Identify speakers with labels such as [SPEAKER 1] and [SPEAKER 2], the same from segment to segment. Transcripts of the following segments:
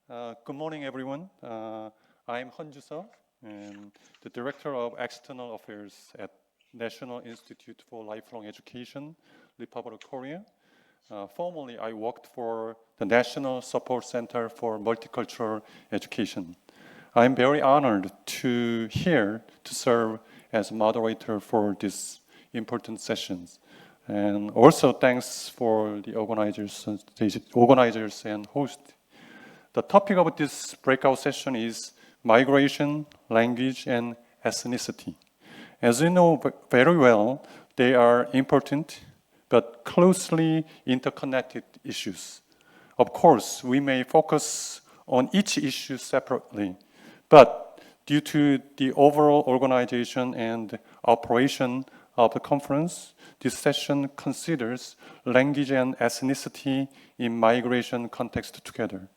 [SPEAKER 1] Good morning, everyone. I'm Hon Juseo, and the Director of External Affairs at National Institute for Lifelong Education, Republic of Korea. Formerly, I worked for the National Support Center for Multicultural Education. I'm very honored to serve as moderator for these important sessions. And also thanks for the organizers and hosts. The topic of this breakout session is migration, language, and ethnicity. As you know very well, they are important but closely interconnected issues. Of course, we may focus on each issue separately, but due to the overall organization and operation of the conference, this session considers language and ethnicity in migration context together.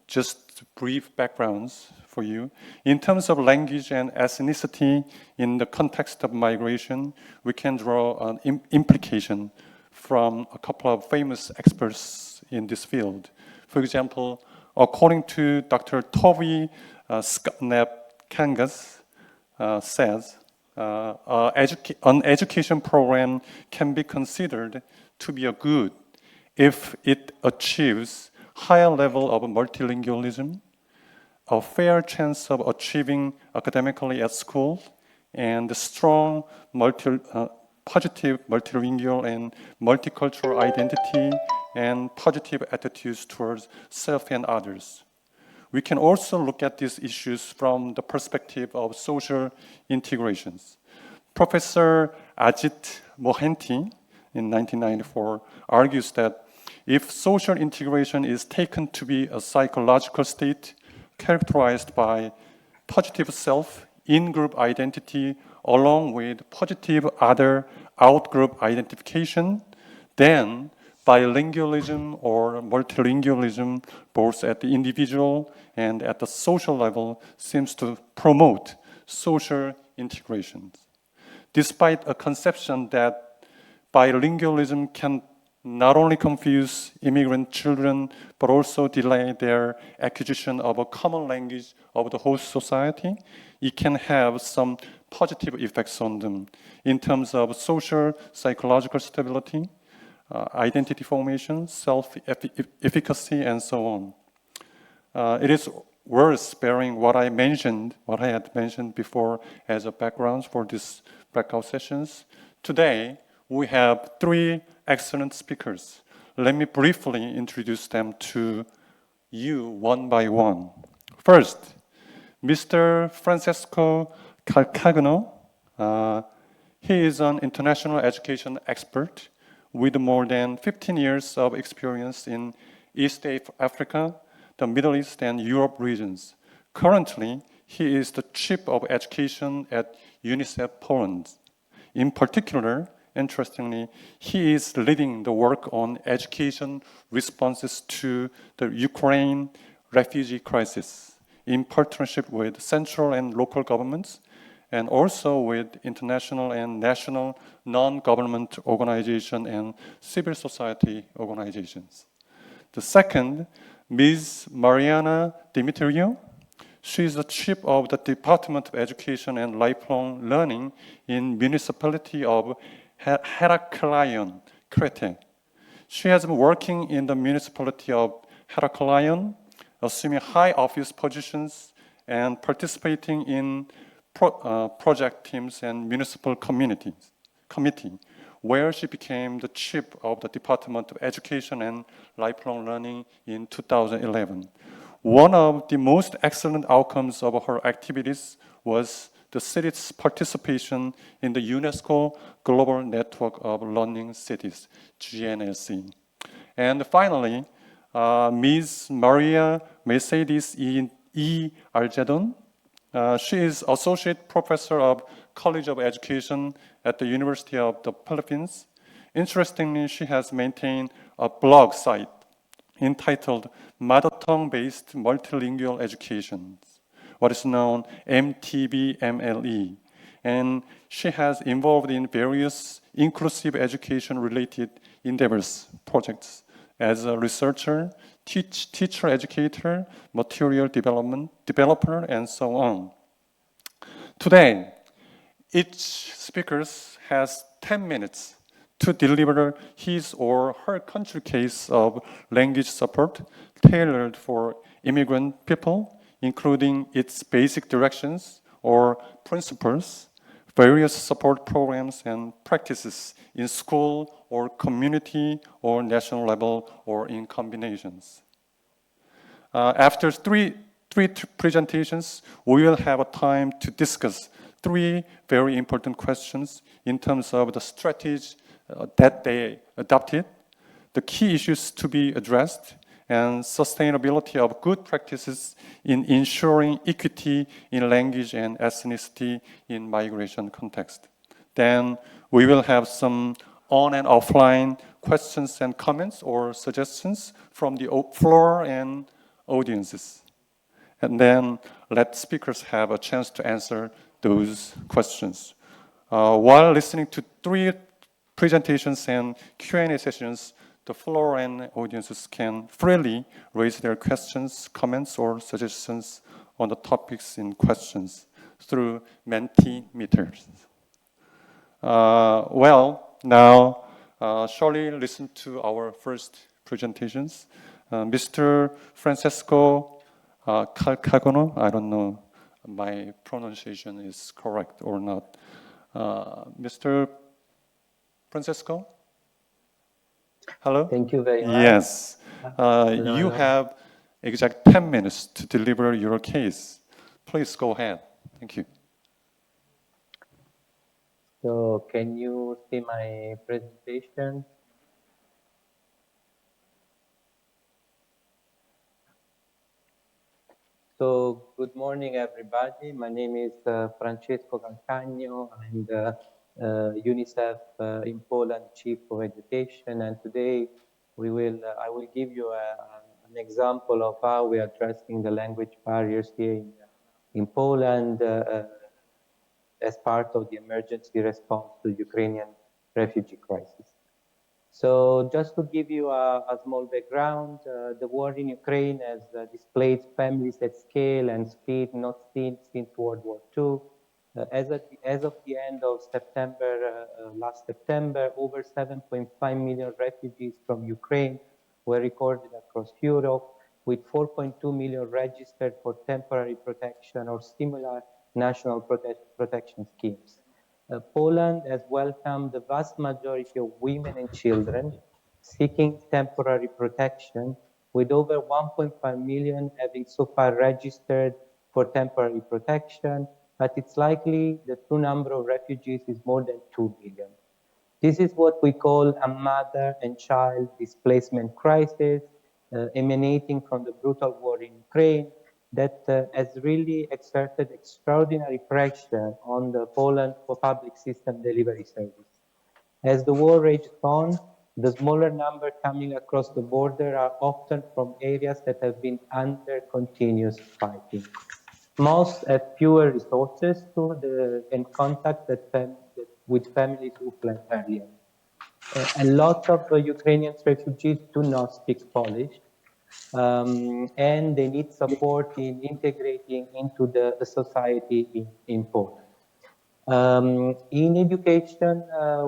[SPEAKER 1] Just brief backgrounds for you. In terms of language and ethnicity in the context of migration, we can draw an implication from a couple of famous experts in this field. For example, according to Dr. Toby Skapnep-Kangas says, an education program can be considered to be a good if it achieves higher level of multilingualism, a fair chance of achieving academically at school, and strong positive multilingual and multicultural identity and positive attitudes towards self and others. We can also look at these issues from the perspective of social integrations. Professor Ajit Mohanty in 1994 argues that if social integration is taken to be a psychological state characterized by positive self, in-group identity, along with positive other out-group identification, then bilingualism or multilingualism, both at the individual and at the social level, seems to promote social integration. Despite a conception that bilingualism can not only confuse immigrant children, but also delay their acquisition of a common language of the host society, it can have some positive effects on them in terms of social, psychological stability, identity formation, self-efficacy, and so on. It is worth bearing what I had mentioned before as a background for these breakout sessions. Today, we have three excellent speakers. Let me briefly introduce them to you one by one. First, Mr. Francesco Calcagno. He is an international education expert with more than 15 years of experience in East Africa, the Middle East, and Europe regions. Currently, he is the Chief of Education at UNICEF Poland. In particular, interestingly, he is leading the work on education responses to the Ukraine refugee crisis in partnership with central and local governments and also with international and national non-government organizations and civil society organizations. The second, Ms. Mariana Dimitriou. She is the chief of the Department of Education and Lifelong Learning in municipality of Heraklion, Crete. She has been working in the municipality of Heraklion, assuming high office positions and participating in project teams and municipal committee, where she became the chief of the Department of Education and Lifelong Learning in 2011. One of the most excellent outcomes of her activities was the city's participation in the UNESCO Global Network of Learning Cities, GNLC. And finally, Ms. Maria Mercedes E. Arjedon. She is Associate Professor of College of Education at the University of the Philippines. Interestingly, she has maintained a blog site entitled Mother Tongue-Based Multilingual Education, what is known MTBMLE. And she has involved in various inclusive education-related endeavors, projects as a researcher, teacher, educator, material developer, and so on. Today, each speaker has 10 minutes to deliver his or her country case of language support tailored for immigrant people, including its basic directions or principles, various support programs and practices in school or community or national level or in combinations. After three presentations, we will have a time to discuss three very important questions in terms of the strategy that they adopted, the key issues to be addressed, and sustainability of good practices in ensuring equity in language and ethnicity in migration context. Then we will have some on and offline questions and comments or suggestions from the floor and audiences. And then let speakers have a chance to answer those questions. While listening to three presentations and Q&A sessions, the floor and audiences can freely raise their questions, comments, or suggestions on the topics in questions through Mentimeters. Now, surely listen to our first presentations. Mr. Francesco Calcagono, I don't know my pronunciation is correct or not. Mr. Francesco? Hello?
[SPEAKER 2] Thank you very much.
[SPEAKER 1] Yes. You have exact 10 minutes to deliver your case. Please go ahead. Thank you.
[SPEAKER 2] So can you see my presentation? So good morning, everybody. My name is Francesco Calcagno. I'm the UNICEF in Poland Chief of Education, and today I will give you an example of how we are addressing the language barriers here in Poland as part of the emergency response to the Ukrainian refugee crisis. So just to give you a small background, the war in Ukraine has displaced families at scale and speed not seen since World War II. As of the end of September, last September, over 7.5 million refugees from Ukraine were recorded across Europe, with 4.2 million registered for temporary protection or similar national protection schemes. Poland has welcomed the vast majority of women and children seeking temporary protection, with over 1.5 million having so far registered for temporary protection, but it's likely the true number of refugees is more than 2 million. This is what we call a mother and child displacement crisis emanating from the brutal war in Ukraine that has really exerted extraordinary pressure on the Poland for public system delivery service. As the war rages on, the smaller number coming across the border are often from areas that have been under continuous fighting. Most have fewer resources and contact with families who fled earlier. A lot of Ukrainian refugees do not speak Polish, and they need support in integrating into the society in Poland. In education,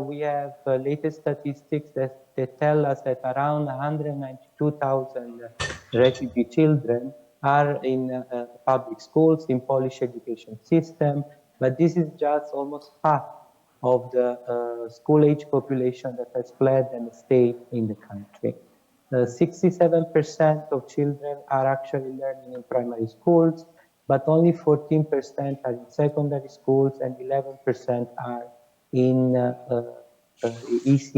[SPEAKER 2] we have latest statistics that tell us that around 192,000 refugee children are in public schools in Polish education system, but this is just almost half of the school-age population that has fled and stayed in the country. 67% of children are actually learning in primary schools, but only 14% are in secondary schools and 11% are in EC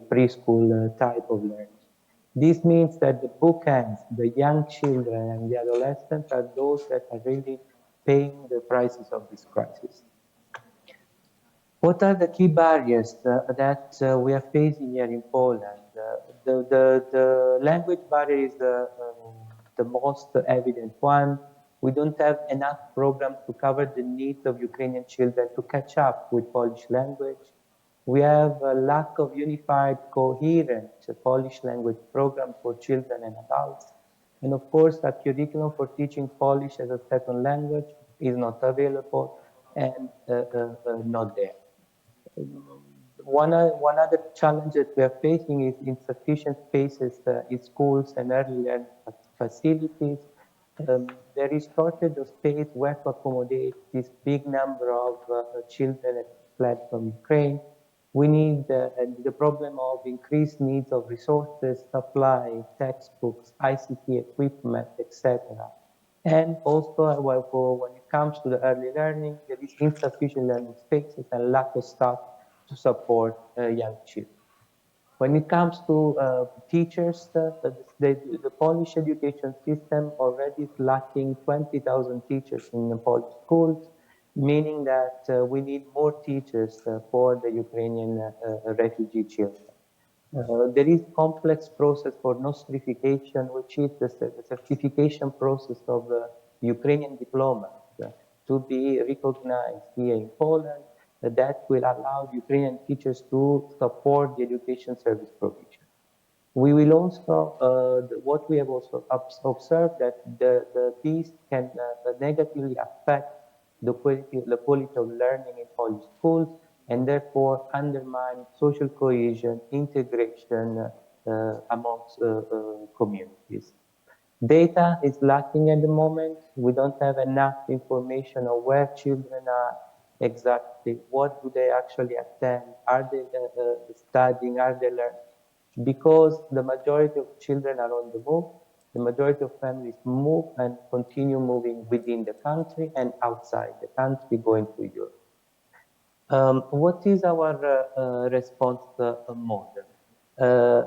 [SPEAKER 2] preschool type of learning. This means that the bookends, the young children and the adolescents are those that are really paying the prices of this crisis. What are the key barriers that we are facing here in Poland? The language barrier is the most evident one. We don't have enough programs to cover the needs of Ukrainian children to catch up with Polish language. We have a lack of unified, coherent Polish language program for children and adults. And of course, a curriculum for teaching Polish as a second language is not available and not there. One other challenge that we are facing is insufficient spaces in schools and early learning facilities. There is shortage of space where to accommodate this big number of children that fled from Ukraine. We need the problem of increased needs of resources, supply, textbooks, ICT equipment, etc. And also, when it comes to the early learning, there is insufficient learning spaces and lack of staff to support young children. When it comes to teachers, the Polish education system already is lacking 20,000 teachers in the Polish schools, meaning that we need more teachers for the Ukrainian refugee children. There is complex process for nostrification, which is the certification process of Ukrainian diplomas to be recognized here in Poland. That will allow Ukrainian teachers to support the education service provision. We will also, what we have also observed that these can negatively affect the quality of learning in Polish schools and therefore undermine social cohesion, integration amongst communities. Data is lacking at the moment. We don't have enough information on where children are exactly, what do they actually attend, are they studying, are they learning? Because the majority of children are on the move, the majority of families move and continue moving within the country and outside the country, going to Europe. What is our response model? Uh,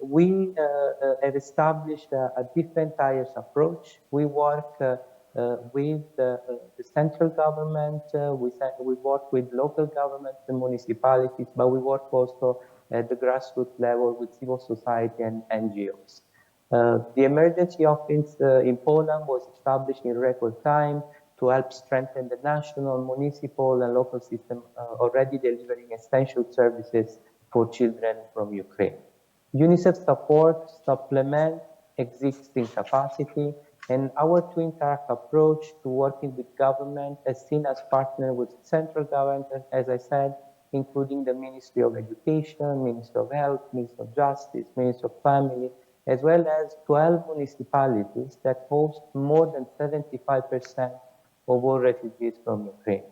[SPEAKER 2] we have established a different tiers approach. We work with the central government, we work with local governments and municipalities, but we work also at the grassroots level with civil society and NGOs. The emergency office in Poland was established in record time to help strengthen the national, municipal, and local system already delivering essential services for children from Ukraine. UNICEF support supplement existing capacity, and our twin track approach to working with government is seen as partner with central government, as I said, including the Ministry of Education, Ministry of Health, Ministry of Justice, Ministry of Family, as well as 12 municipalities that host more than 75% of all refugees from Ukraine.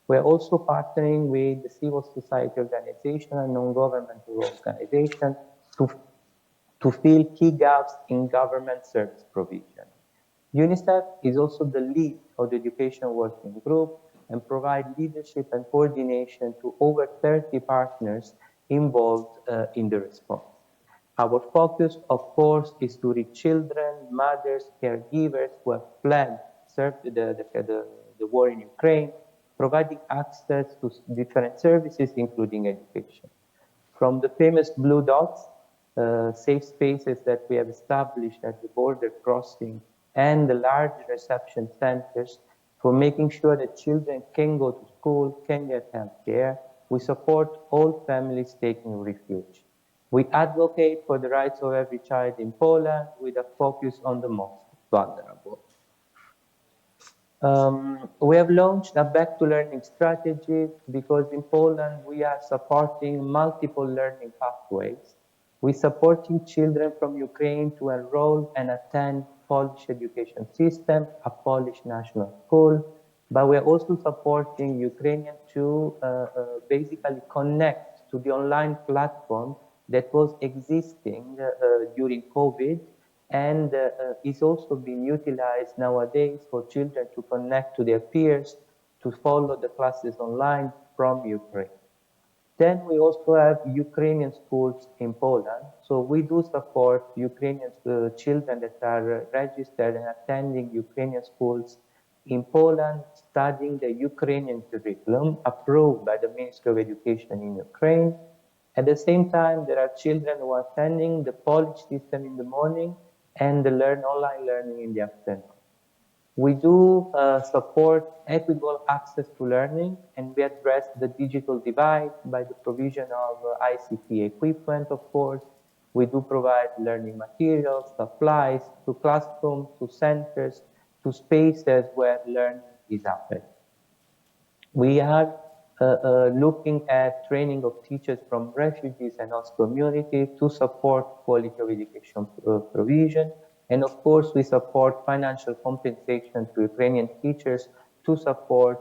[SPEAKER 2] We're also partnering with the civil society organization and non-governmental organizations to fill key gaps in government service provision. UNICEF is also the lead of the education working group and provide leadership and coordination to over 30 partners involved in the response. Our focus, of course, is to reach children, mothers, caregivers who have fled, served the war in Ukraine, providing access to different services, including education. From the famous blue dots, safe spaces that we have established at the border crossing and the large reception centers for making sure that children can go to school, can get health care, we support all families taking refuge. We advocate for the rights of every child in Poland with a focus on the most vulnerable. We have launched a back to learning strategy because in Poland we are supporting multiple learning pathways. We're supporting children from Ukraine to enroll and attend Polish education system, a Polish national school, but we're also supporting Ukrainians to basically connect to the online platform that was existing during COVID and is also being utilized nowadays for children to connect to their peers, to follow the classes online from Ukraine. Then we also have Ukrainian schools in Poland. So we do support Ukrainian children that are registered and attending Ukrainian schools in Poland, studying the Ukrainian curriculum approved by the Ministry of Education in Ukraine. At the same time, there are children who are attending the Polish system in the morning and the online learning in the afternoon. We do support equitable access to learning, and we address the digital divide by the provision of ICT equipment, of course. We do provide learning materials, supplies to classrooms, to centers, to spaces where learning is happening. We are looking at training of teachers from refugees and host communities to support quality of education provision. And of course, we support financial compensation to Ukrainian teachers to support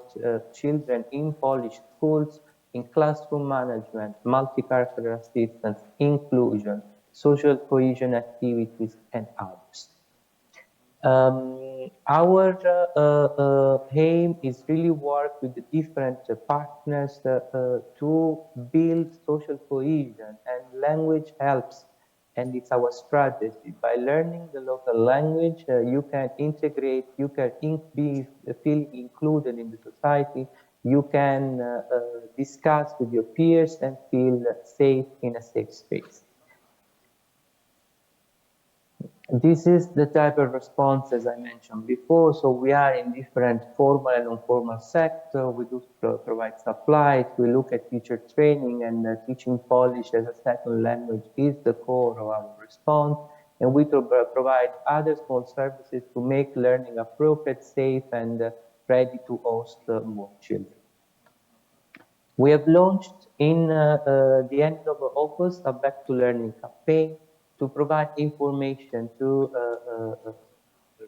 [SPEAKER 2] children in Polish schools, in classroom management, multicultural assistance, inclusion, social cohesion activities, and others. Our aim is really work with the different partners to build social cohesion, and language helps, and it's our strategy. By learning the local language, you can integrate, you can be feel included in the society, you can discuss with your peers and feel safe in a safe space. This is the type of response, as I mentioned before. So we are in different formal and informal sector. We do provide supplies. We look at teacher training, and teaching Polish as a second language is the core of our response. And we provide other small services to make learning appropriate, safe, and ready to host more children. We have launched in the end of August a Back to Learning campaign to provide information to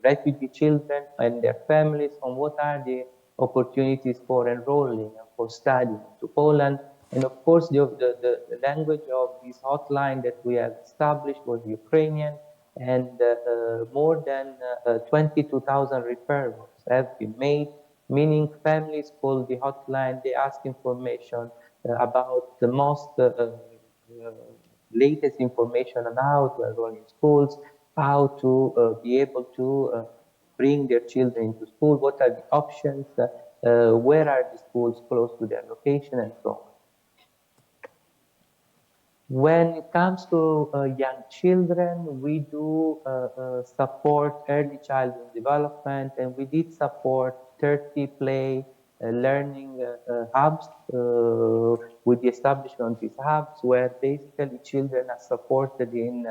[SPEAKER 2] refugee children and their families on what are the opportunities for enrolling and for studying to Poland. And of course, the language of this hotline that we have established was Ukrainian, and more than 22,000 referrals have been made, meaning families call the hotline, they ask information about the most latest information on how to enroll in schools, how to be able to bring their children into school, what are the options, where are the schools close to their location, and so on. When it comes to young children, we do support early childhood development, and we did support 30 play learning hubs with the establishment of these hubs, where basically children are supported in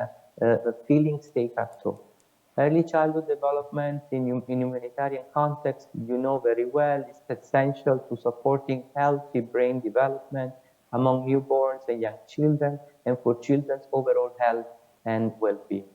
[SPEAKER 2] feeling safe at home. Early childhood development in humanitarian context, you know very well, is essential to supporting healthy brain development among newborns and young children, and for children's overall health and well-being.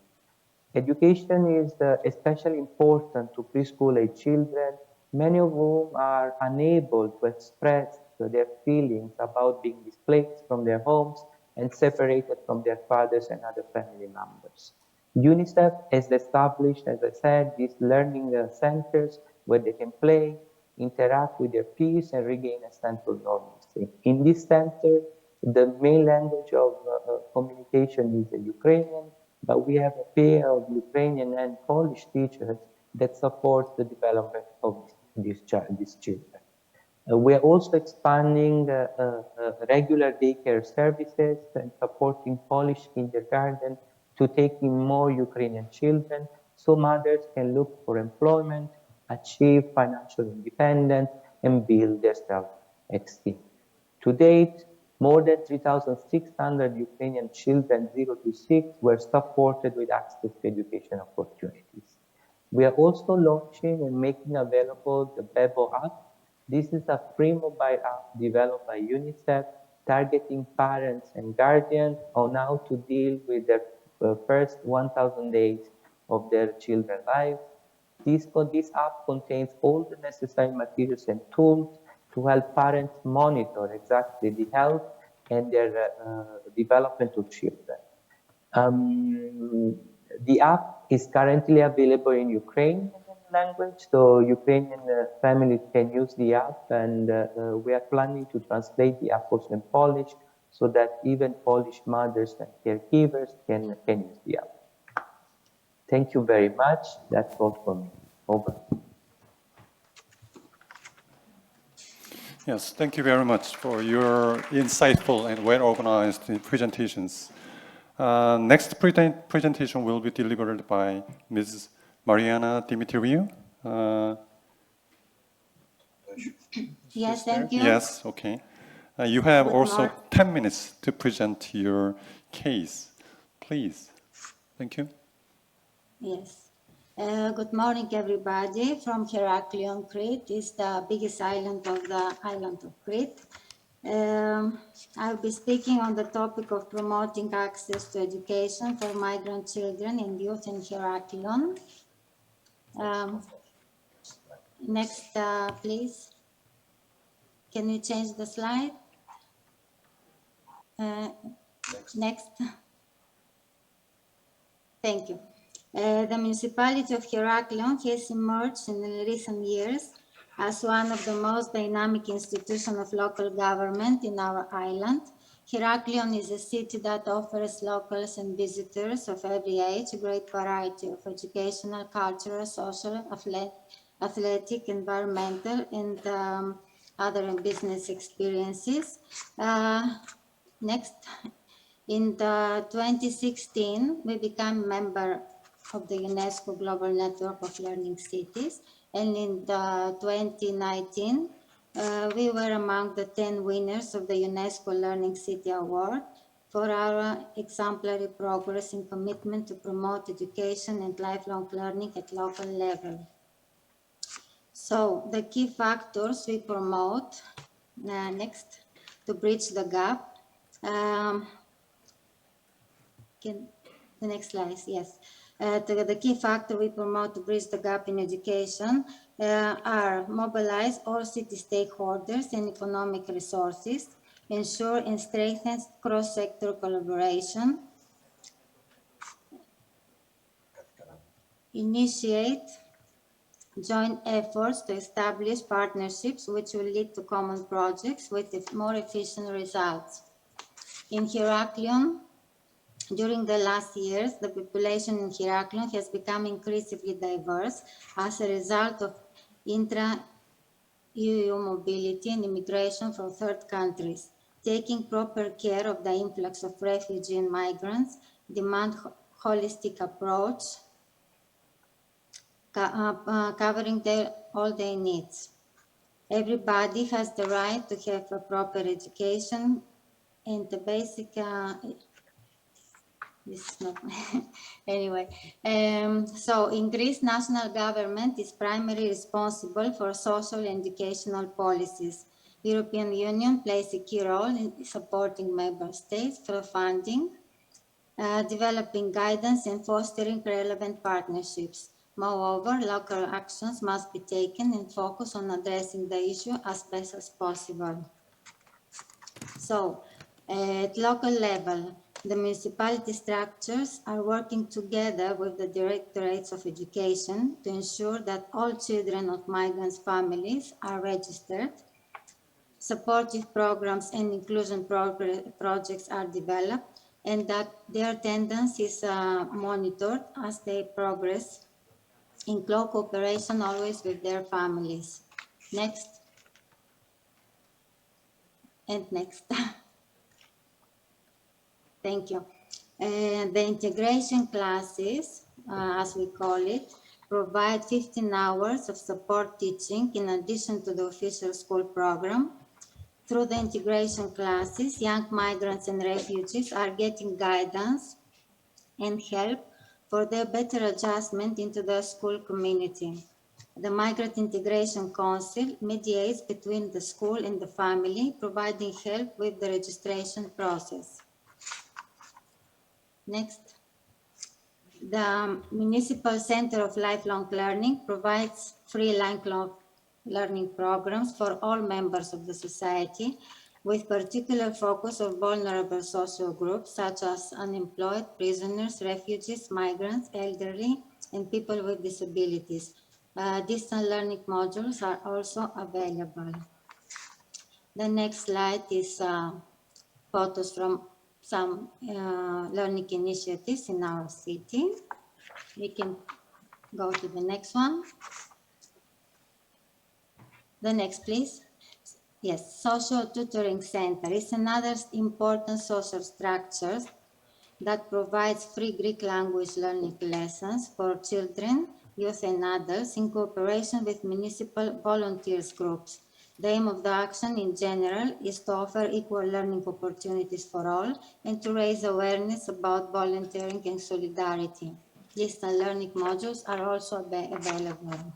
[SPEAKER 2] Education is especially important to preschool-age children, many of whom are unable to express their feelings about being displaced from their homes and separated from their fathers and other family members. UNICEF has established, as I said, these learning centers where they can play, interact with their peers, and regain a sense of normalcy. In this center, the main language of communication is Ukrainian, but we have a pair of Ukrainian and Polish teachers that support the development of these children. We are also expanding regular daycare services and supporting Polish kindergarten to take in more Ukrainian children so mothers can look for employment, achieve financial independence, and build their self-esteem. To date, more than 3,600 Ukrainian children 0 to 6 were supported with access to education opportunities. We are also launching and making available the Bebo app. This is a free mobile app developed by UNICEF, targeting parents and guardians on how to deal with their first 1,000 days of their children's lives. This app contains all the necessary materials and tools to help parents monitor exactly the health and their development of children. The app is currently available in Ukrainian language, so Ukrainian families can use the app, and we are planning to translate the app also in Polish so that even Polish mothers and caregivers can use the app. Thank you very much. That's all for me. Over.
[SPEAKER 1] Yes, thank you very much for your insightful and well-organized presentations. Next presentation will be delivered by Ms. Mariana Dimitriou.
[SPEAKER 3] Yes, thank you.
[SPEAKER 1] Yes, okay. You have
[SPEAKER 3] Good
[SPEAKER 1] also
[SPEAKER 3] morning.
[SPEAKER 1] 10 minutes to present your case. please. Thank you.
[SPEAKER 4] Yes. Good morning, everybody. From Heraklion, Crete is the biggest island of the island of Crete. I'll be speaking on the topic of promoting access to education for migrant children and youth in Heraklion. Next, please. Can you change the slide? Next. Thank you. The municipality of Heraklion has emerged in recent years as one of the most dynamic institutions of local government in our island. Heraklion is a city that offers locals and visitors of every age a great variety of educational, cultural, social, athletic, environmental, and other business experiences. Next. In the 2016, we became member of the UNESCO Global Network of Learning Cities, and in the 2019, we were among the 10 winners of the UNESCO Learning City Award for our exemplary progress and commitment to promote education and lifelong learning at local level. So the key factors we promote, next, to bridge the gap. The next slide, yes. The key factor we promote to bridge the gap in education are mobilize all city stakeholders and economic resources, ensure and strengthen cross-sector collaboration, initiate joint efforts to establish partnerships which will lead to common projects with more efficient results. In Heraklion, during the last years, the population in Heraklion has become increasingly diverse as a result of intra-EU mobility and immigration from third countries. Taking proper care of the influx of refugees and migrants demand holistic approach, covering all their needs. Everybody has the right to have a proper education and the basic this is not anyway. So in Greece, national government is primarily responsible for social and educational policies. European Union plays a key role in supporting member states through funding, developing guidance and fostering relevant partnerships. Moreover, local actions must be taken and focus on addressing the issue as best as possible. So, at local level, the municipality structures are working together with the directorates of education to ensure that all children of migrants' families are registered, supportive programs and inclusion projects are developed, and that their attendance is monitored as they progress in close cooperation always with their families. Next. And next. Thank you. The integration classes, as we call it, provide 15 hours of support teaching in addition to the official school program. Through the integration classes, young migrants and refugees are getting guidance and help for their better adjustment into the school community. The Migrant Integration Council mediates between the school and the family, providing help with the registration process. Next. The Municipal Center of Lifelong Learning provides free lifelong learning programs for all members of the society, with particular focus on vulnerable social groups such as unemployed, prisoners, refugees, migrants, elderly, and people with disabilities. Distance learning modules are also available. The next slide is photos from some learning initiatives in our city. We can go to the next one. The next, please. Yes, Social Tutoring Center is another important social structure that provides free Greek language learning lessons for children, youth, and adults in cooperation with municipal volunteers groups. The aim of the action in general is to offer equal learning opportunities for all and to raise awareness about volunteering and solidarity. Distance learning modules are also available.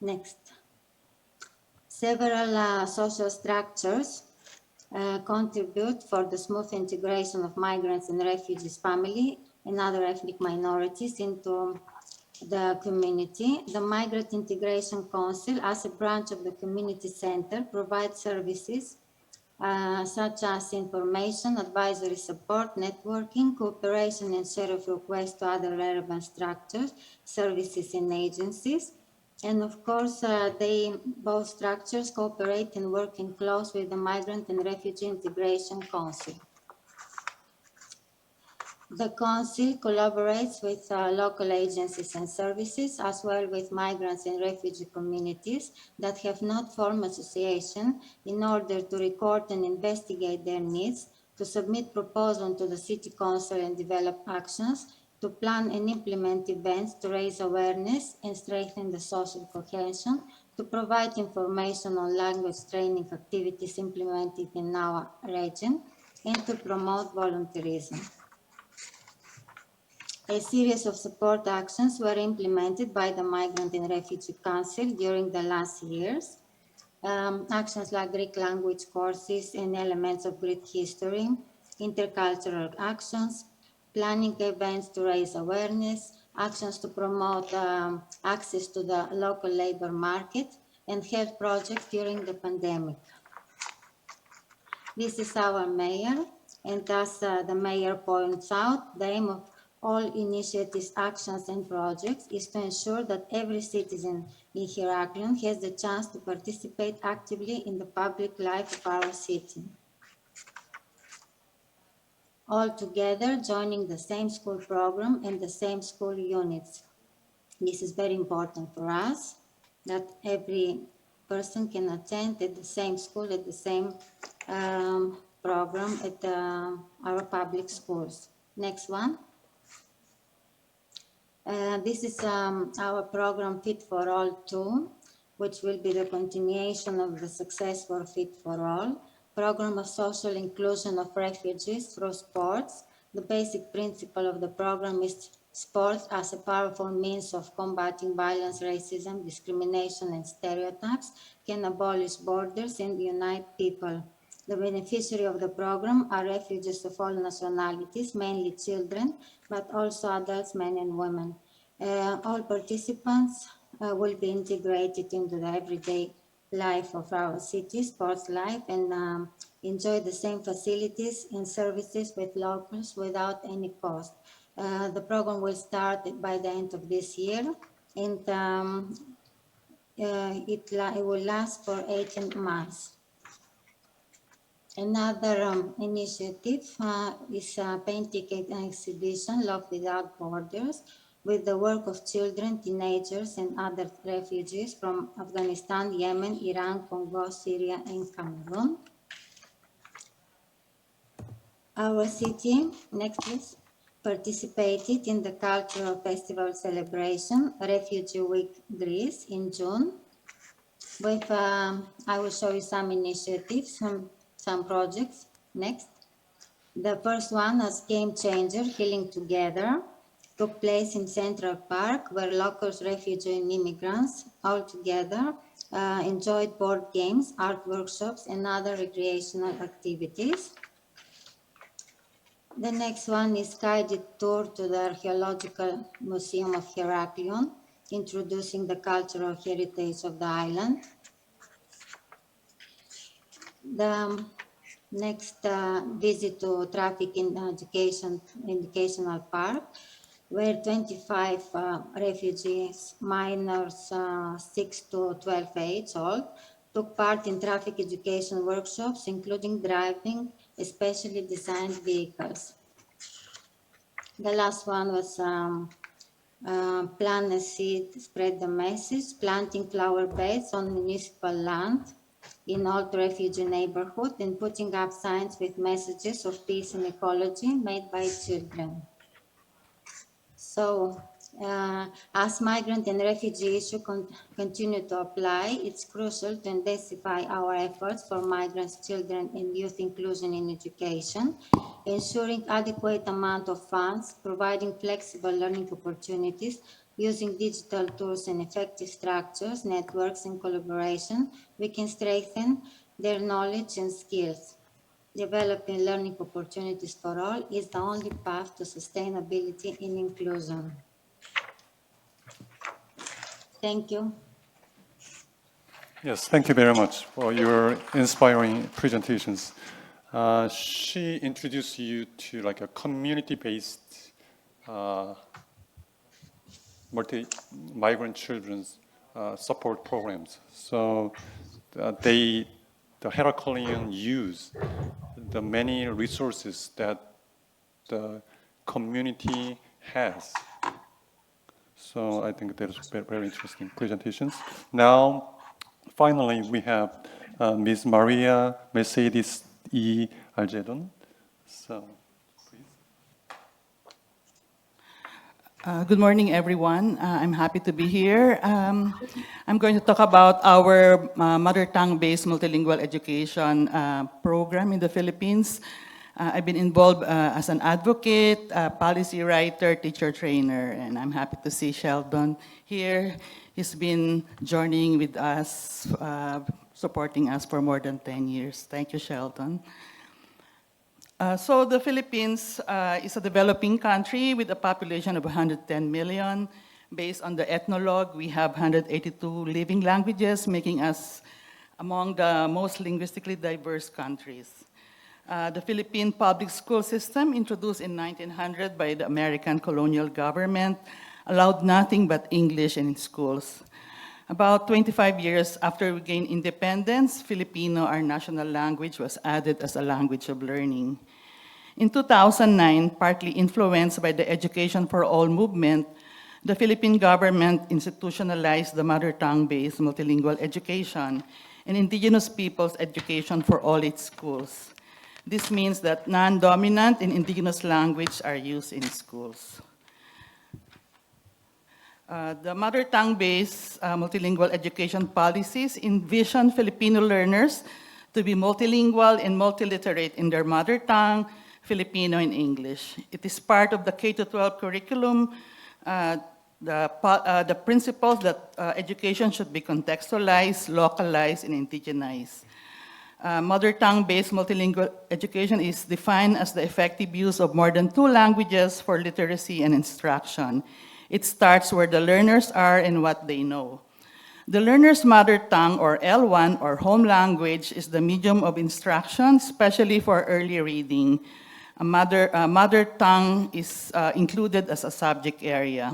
[SPEAKER 4] Next. Several social structures contribute for the smooth integration of migrants and refugees family and other ethnic minorities into the community. The Migrant Integration Council, as a branch of the community center, provides services such as information, advisory support, networking, cooperation and share of requests to other relevant structures, services and agencies. And of course, both structures cooperate and work in close with the Migrant and Refugee Integration Council. The Council collaborates with local agencies and services, as well with migrants and refugee communities that have not formed association in order to record and investigate their needs, to submit proposals to the City Council and develop actions, to plan and implement events to raise awareness and strengthen the social cohesion, to provide information on language training activities implemented in our region, and to promote volunteerism. A series of support actions were implemented by the Migrant and Refugee Council during the last years. Actions like Greek language courses and elements of Greek history, intercultural actions, planning events to raise awareness, actions to promote access to the local labor market, and health projects during the pandemic. This is our mayor, and as the mayor points out, the aim of all initiatives, actions, and projects is to ensure that every citizen in Heraklion has the chance to participate actively in the public life of our city. All together, joining the same school program and the same school units. This is very important for us, that every person can attend at the same school, at the same program at our public schools. Next one. This is our program Fit for All 2, which will be the continuation of the successful Fit for All program of social inclusion of refugees through sports. The basic principle of the program is sports as a powerful means of combating violence, racism, discrimination, and stereotypes can abolish borders and unite people. The beneficiary of the program are refugees of all nationalities, mainly children, but also adults, men and women. All participants will be integrated into the everyday life of our city, sports life, and enjoy the same facilities and services with locals without any cost. The program will start by the end of this year, and it will last for 18 months. Another initiative is a painting exhibition, Love Without Borders, with the work of children, teenagers, and other refugees from Afghanistan, Yemen, Iran, Congo, Syria, and Cameroon. Our city, next please, participated in the cultural festival celebration, Refugee Week Greece, in June. With, I will show you some initiatives, some projects. Next. The first one, as Game Changer, Healing Together, took place in Central Park, where locals, refugees, and immigrants all together enjoyed board games, art workshops, and other recreational activities. The next one is guided tour to the Archaeological Museum of Heraklion, introducing the cultural heritage of the island. The next visit to Traffic in Educational Park, where 25 refugees, minors 6 to 12 age old, took part in traffic education workshops, including driving especially designed vehicles. The last one was plant a seed, spread the message, planting flower beds on municipal land in old refugee neighborhood and putting up signs with messages of peace and ecology made by children. So As migrant and refugee issues continue to apply, it's crucial to intensify our efforts for migrants, children, and youth inclusion in education, ensuring adequate amount of funds, providing flexible learning opportunities, using digital tools and effective structures, networks, and collaboration. We can strengthen their knowledge and skills. Developing learning opportunities for all is the only path to sustainability and inclusion. Thank you.
[SPEAKER 1] Yes, thank you very much for your inspiring presentations. She introduced you to like a community-based multi-migrant children's support programs. So the Heraclean use the many resources that the community has. So I think that is very interesting presentations. Now, finally, we have Ms. Maria Mercedes E. Aljedon. So, please.
[SPEAKER 5] Good morning, everyone. I'm happy to be here. I'm going to talk about our mother tongue-based multilingual education program in the Philippines. I've been involved as an advocate, policy writer, teacher trainer, and I'm happy to see Sheldon here. He's been joining with us, supporting us for more than 10 years. Thank you, Sheldon. So the Philippines is a developing country with a population of 110 million. Based on the ethnologue, we have 182 living languages, making us among the most linguistically diverse countries. The Philippine public school system, introduced in 1900 by the American colonial government, allowed nothing but English in schools. About 25 years after we gained independence, Filipino, our national language, was added as a language of learning. In 2009, partly influenced by the Education for All movement, the Philippine government institutionalized the mother tongue-based multilingual education and indigenous peoples' education for all its schools. This means that non-dominant and indigenous language are used in schools. The mother tongue-based multilingual education policies envision Filipino learners to be multilingual and multiliterate in their mother tongue, Filipino and English. It is part of the K-12 curriculum, the principles that education should be contextualized, localized, and indigenized. Mother tongue-based multilingual education is defined as the effective use of more than 2 languages for literacy and instruction. It starts where the learners are and what they know. The learner's mother tongue, or L1, or home language, is the medium of instruction, especially for early reading. A mother tongue is included as a subject area.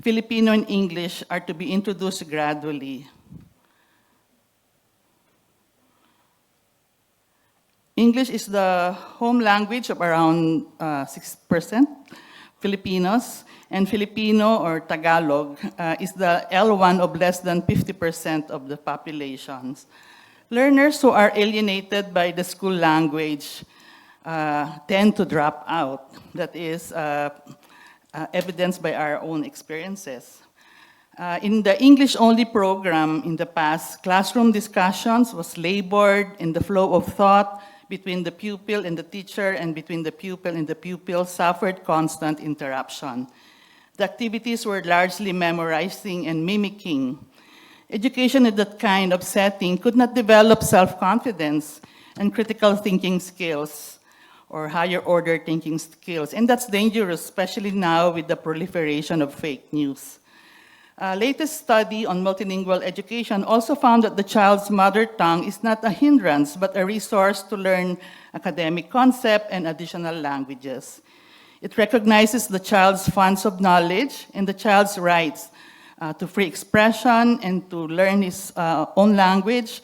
[SPEAKER 5] Filipino and English are to be introduced gradually. English is the home language of around 6% Filipinos, and Filipino or Tagalog is the L1 of less than 50% of the populations. Learners who are alienated by the school language tend to drop out. That is evidenced by our own experiences. In the English-only program in the past, classroom discussions was labored and the flow of thought between the pupil and the teacher and between the pupil and the pupil suffered constant interruption. The activities were largely memorizing and mimicking. Education in that kind of setting could not develop self-confidence and critical thinking skills or higher order thinking skills. And that's dangerous, especially now with the proliferation of fake news. Latest study on multilingual education also found that the child's mother tongue is not a hindrance, but a resource to learn academic concept and additional languages. It recognizes the child's funds of knowledge and the child's rights to free expression and to learn his own language,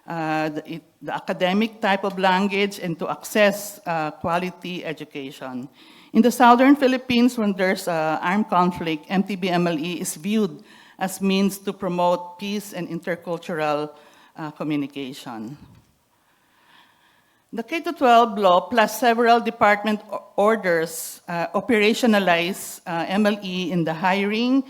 [SPEAKER 5] the academic type of language, and to access quality education. In the southern Philippines, when there's armed conflict, MTB-MLE is viewed as means to promote peace and intercultural communication. The K-12 law plus several department orders operationalize MLE in the hiring,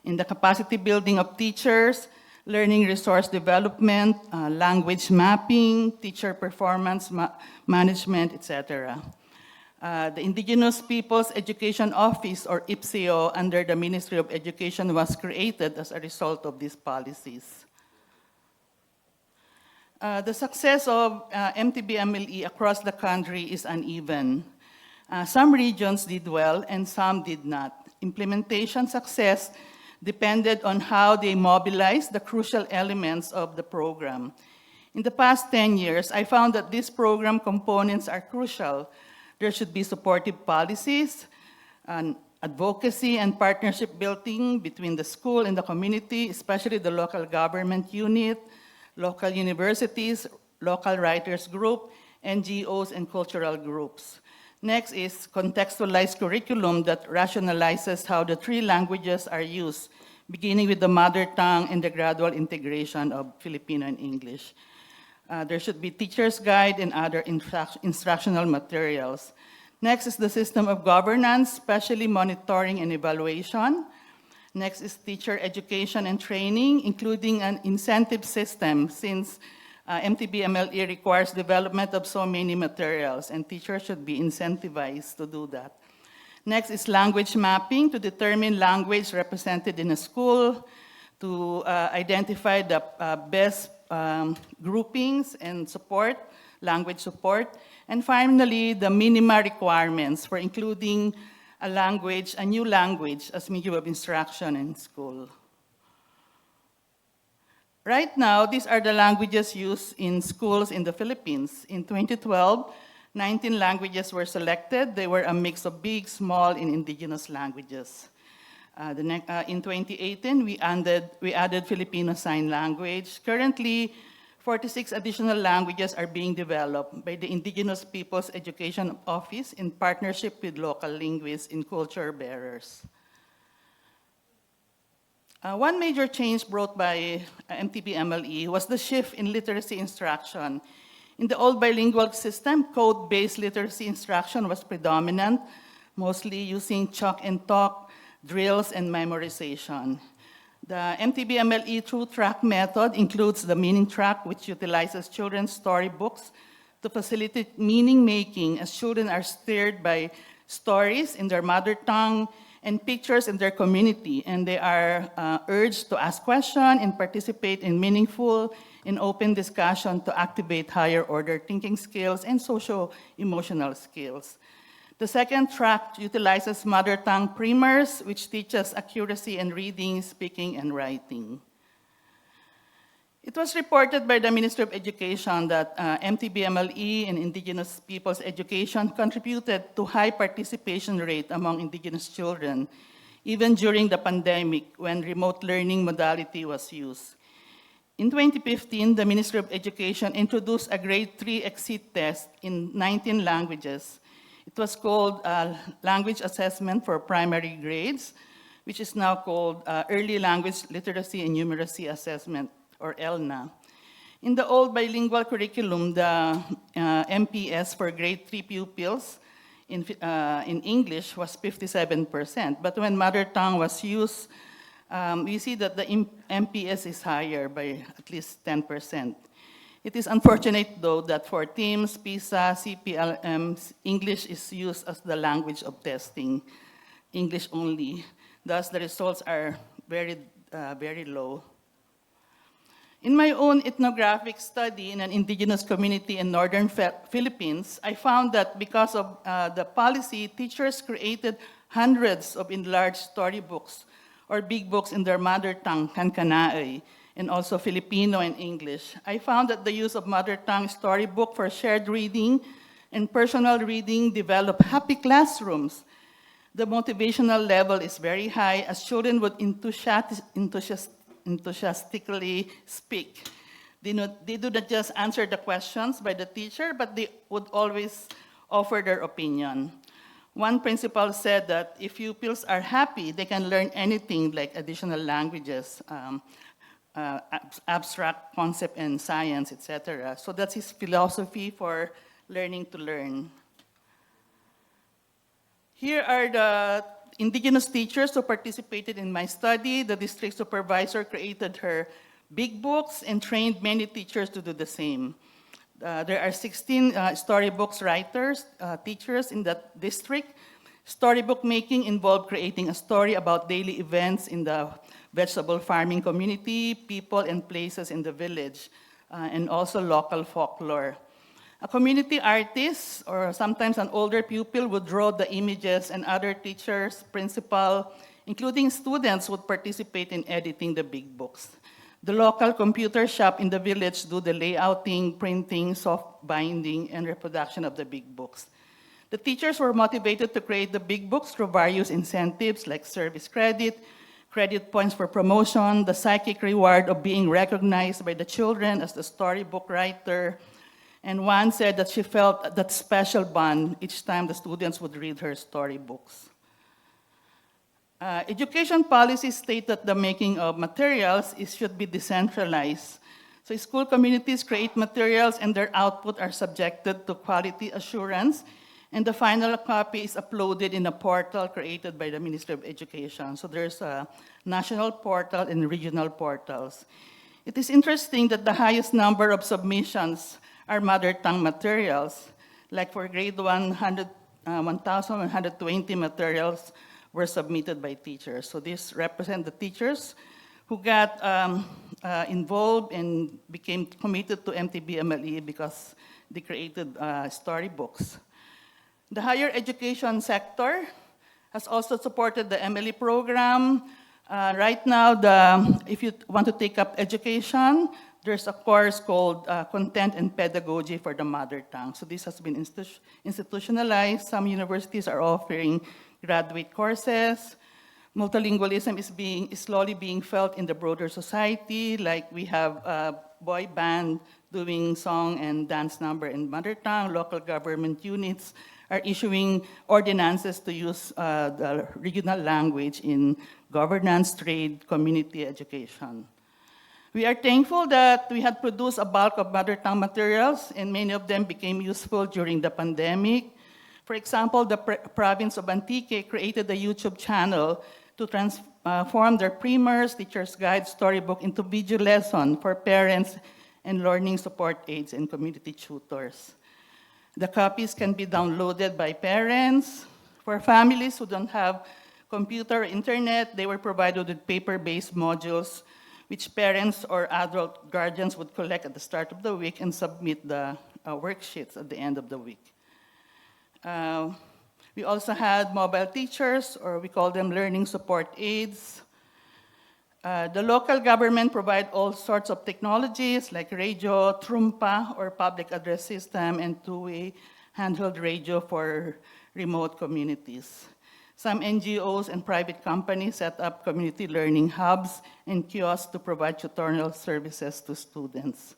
[SPEAKER 5] in the capacity building of teachers, learning resource development, language mapping, teacher performance management, etc. The Indigenous Peoples Education Office, or IPSEO, under the Ministry of Education was created as a result of these policies. The success of MTB-MLE across the country is uneven. Some regions did well and some did not. Implementation success depended on how they mobilized the crucial elements of the program. In the past 10 years, I found that these program components are crucial. There should be supportive policies, and advocacy and partnership building between the school and the community, especially the local government unit, local universities, local writers group, NGOs, and cultural groups. Next is contextualized curriculum that rationalizes how the three languages are used, beginning with the mother tongue and the gradual integration of Filipino and English. There should be teacher's guide and other instructional materials. Next is the system of governance, especially monitoring and evaluation. Next is teacher education and training, including an incentive system, since MTB-MLE requires development of so many materials, and teachers should be incentivized to do that. Next is language mapping, to determine language represented in a school, to identify the best groupings and support, language support, and finally, the minima requirements for including a language, a new language, as medium of instruction in school. Right now, these are the languages used in schools in the Philippines. In 2012, 19 languages were selected. They were a mix of big, small, and indigenous languages. In 2018, we added Filipino Sign Language. Currently, 46 additional languages are being developed by the Indigenous Peoples Education Office in partnership with local linguists and culture bearers. One major change brought by MTB-MLE was the shift in literacy instruction. In the old bilingual system, code-based literacy instruction was predominant, mostly using chalk and talk, drills, and memorization. The MTB-MLE True Track method includes the meaning track, which utilizes children's storybooks to facilitate meaning making, as children are stirred by stories in their mother tongue and pictures in their community, and they are urged to ask questions and participate in meaningful and open discussion to activate higher order thinking skills and socio-emotional skills. The second track utilizes mother tongue primers, which teaches accuracy in reading, speaking, and writing. It was reported by the Ministry of Education that MTB-MLE and Indigenous Peoples Education contributed to high participation rate among Indigenous children, even during the pandemic when remote learning modality was used. In 2015, the Ministry of Education introduced a grade 3 exit test in 19 languages. It was called Language Assessment for Primary Grades, which is now called Early Language Literacy and Numeracy Assessment, or ELNA. In the old bilingual curriculum, the MPS for grade 3 pupils in English was 57%, but when mother tongue was used, we see that the MPS is higher by at least 10%. It is unfortunate, though, that for TIMSS, PISA, CPLM, English is used as the language of testing, English only. Thus, the results are very low. In my own ethnographic study in an indigenous community in northern Philippines, I found that because of the policy, teachers created hundreds of enlarged storybooks or big books in their mother tongue, Kankanaey, and also Filipino and English. I found that the use of mother tongue storybook for shared reading and personal reading developed happy classrooms. The motivational level is very high, as children would enthusiastically speak. They do not just answer the questions by the teacher, but they would always offer their opinion. One principal said that if pupils are happy, they can learn anything like additional languages, abstract concept and science, etc. So that's his philosophy for learning to learn. Here are the indigenous teachers who participated in my study. The district supervisor created her big books and trained many teachers to do the same. There are 16 storybooks writers, teachers in that district. Storybook making involved creating a story about daily events in the vegetable farming community, people and places in the village, and also local folklore. A community artist, or sometimes an older pupil, would draw the images, and other teachers, principal, including students, would participate in editing the big books. The local computer shop in the village do the layouting, printing, soft binding, and reproduction of the big books. The teachers were motivated to create the big books through various incentives like service credit, credit points for promotion, the psychic reward of being recognized by the children as the storybook writer. And one said that she felt that special bond each time the students would read her storybooks. Education policies state that the making of materials should be decentralized. So school communities create materials and their output are subjected to quality assurance, and the final copy is uploaded in a portal created by the Ministry of Education. So there's a national portal and regional portals. It is interesting that the highest number of submissions are mother tongue materials. Like for grade 1,120 materials were submitted by teachers. So these represent the teachers who got involved and became committed to MTBMLE because they created storybooks. The higher education sector has also supported the MLE program. Right now, if you want to take up education, there's a course called Content and Pedagogy for the Mother Tongue. So this has been institutionalized. Some universities are offering graduate courses. Multilingualism is slowly being felt in the broader society, like we have a boy band doing song and dance number in mother tongue. Local government units are issuing ordinances to use the regional language in governance, trade, community education. We are thankful that we had produced a bulk of mother tongue materials, and many of them became useful during the pandemic. For example, the province of Antique created a YouTube channel to transform their primers, teacher's guide, storybook into video lesson for parents and learning support aides and community tutors. The copies can be downloaded by parents. For families who don't have computer or internet, they were provided with paper-based modules which parents or adult guardians would collect at the start of the week and submit the worksheets at the end of the week. We also had mobile teachers, or we call them learning support aides. The local government provide all sorts of technologies like radio, trumpa, or public address system, and two-way handheld radio for remote communities. Some NGOs and private companies set up community learning hubs and kiosks to provide tutorial services to students.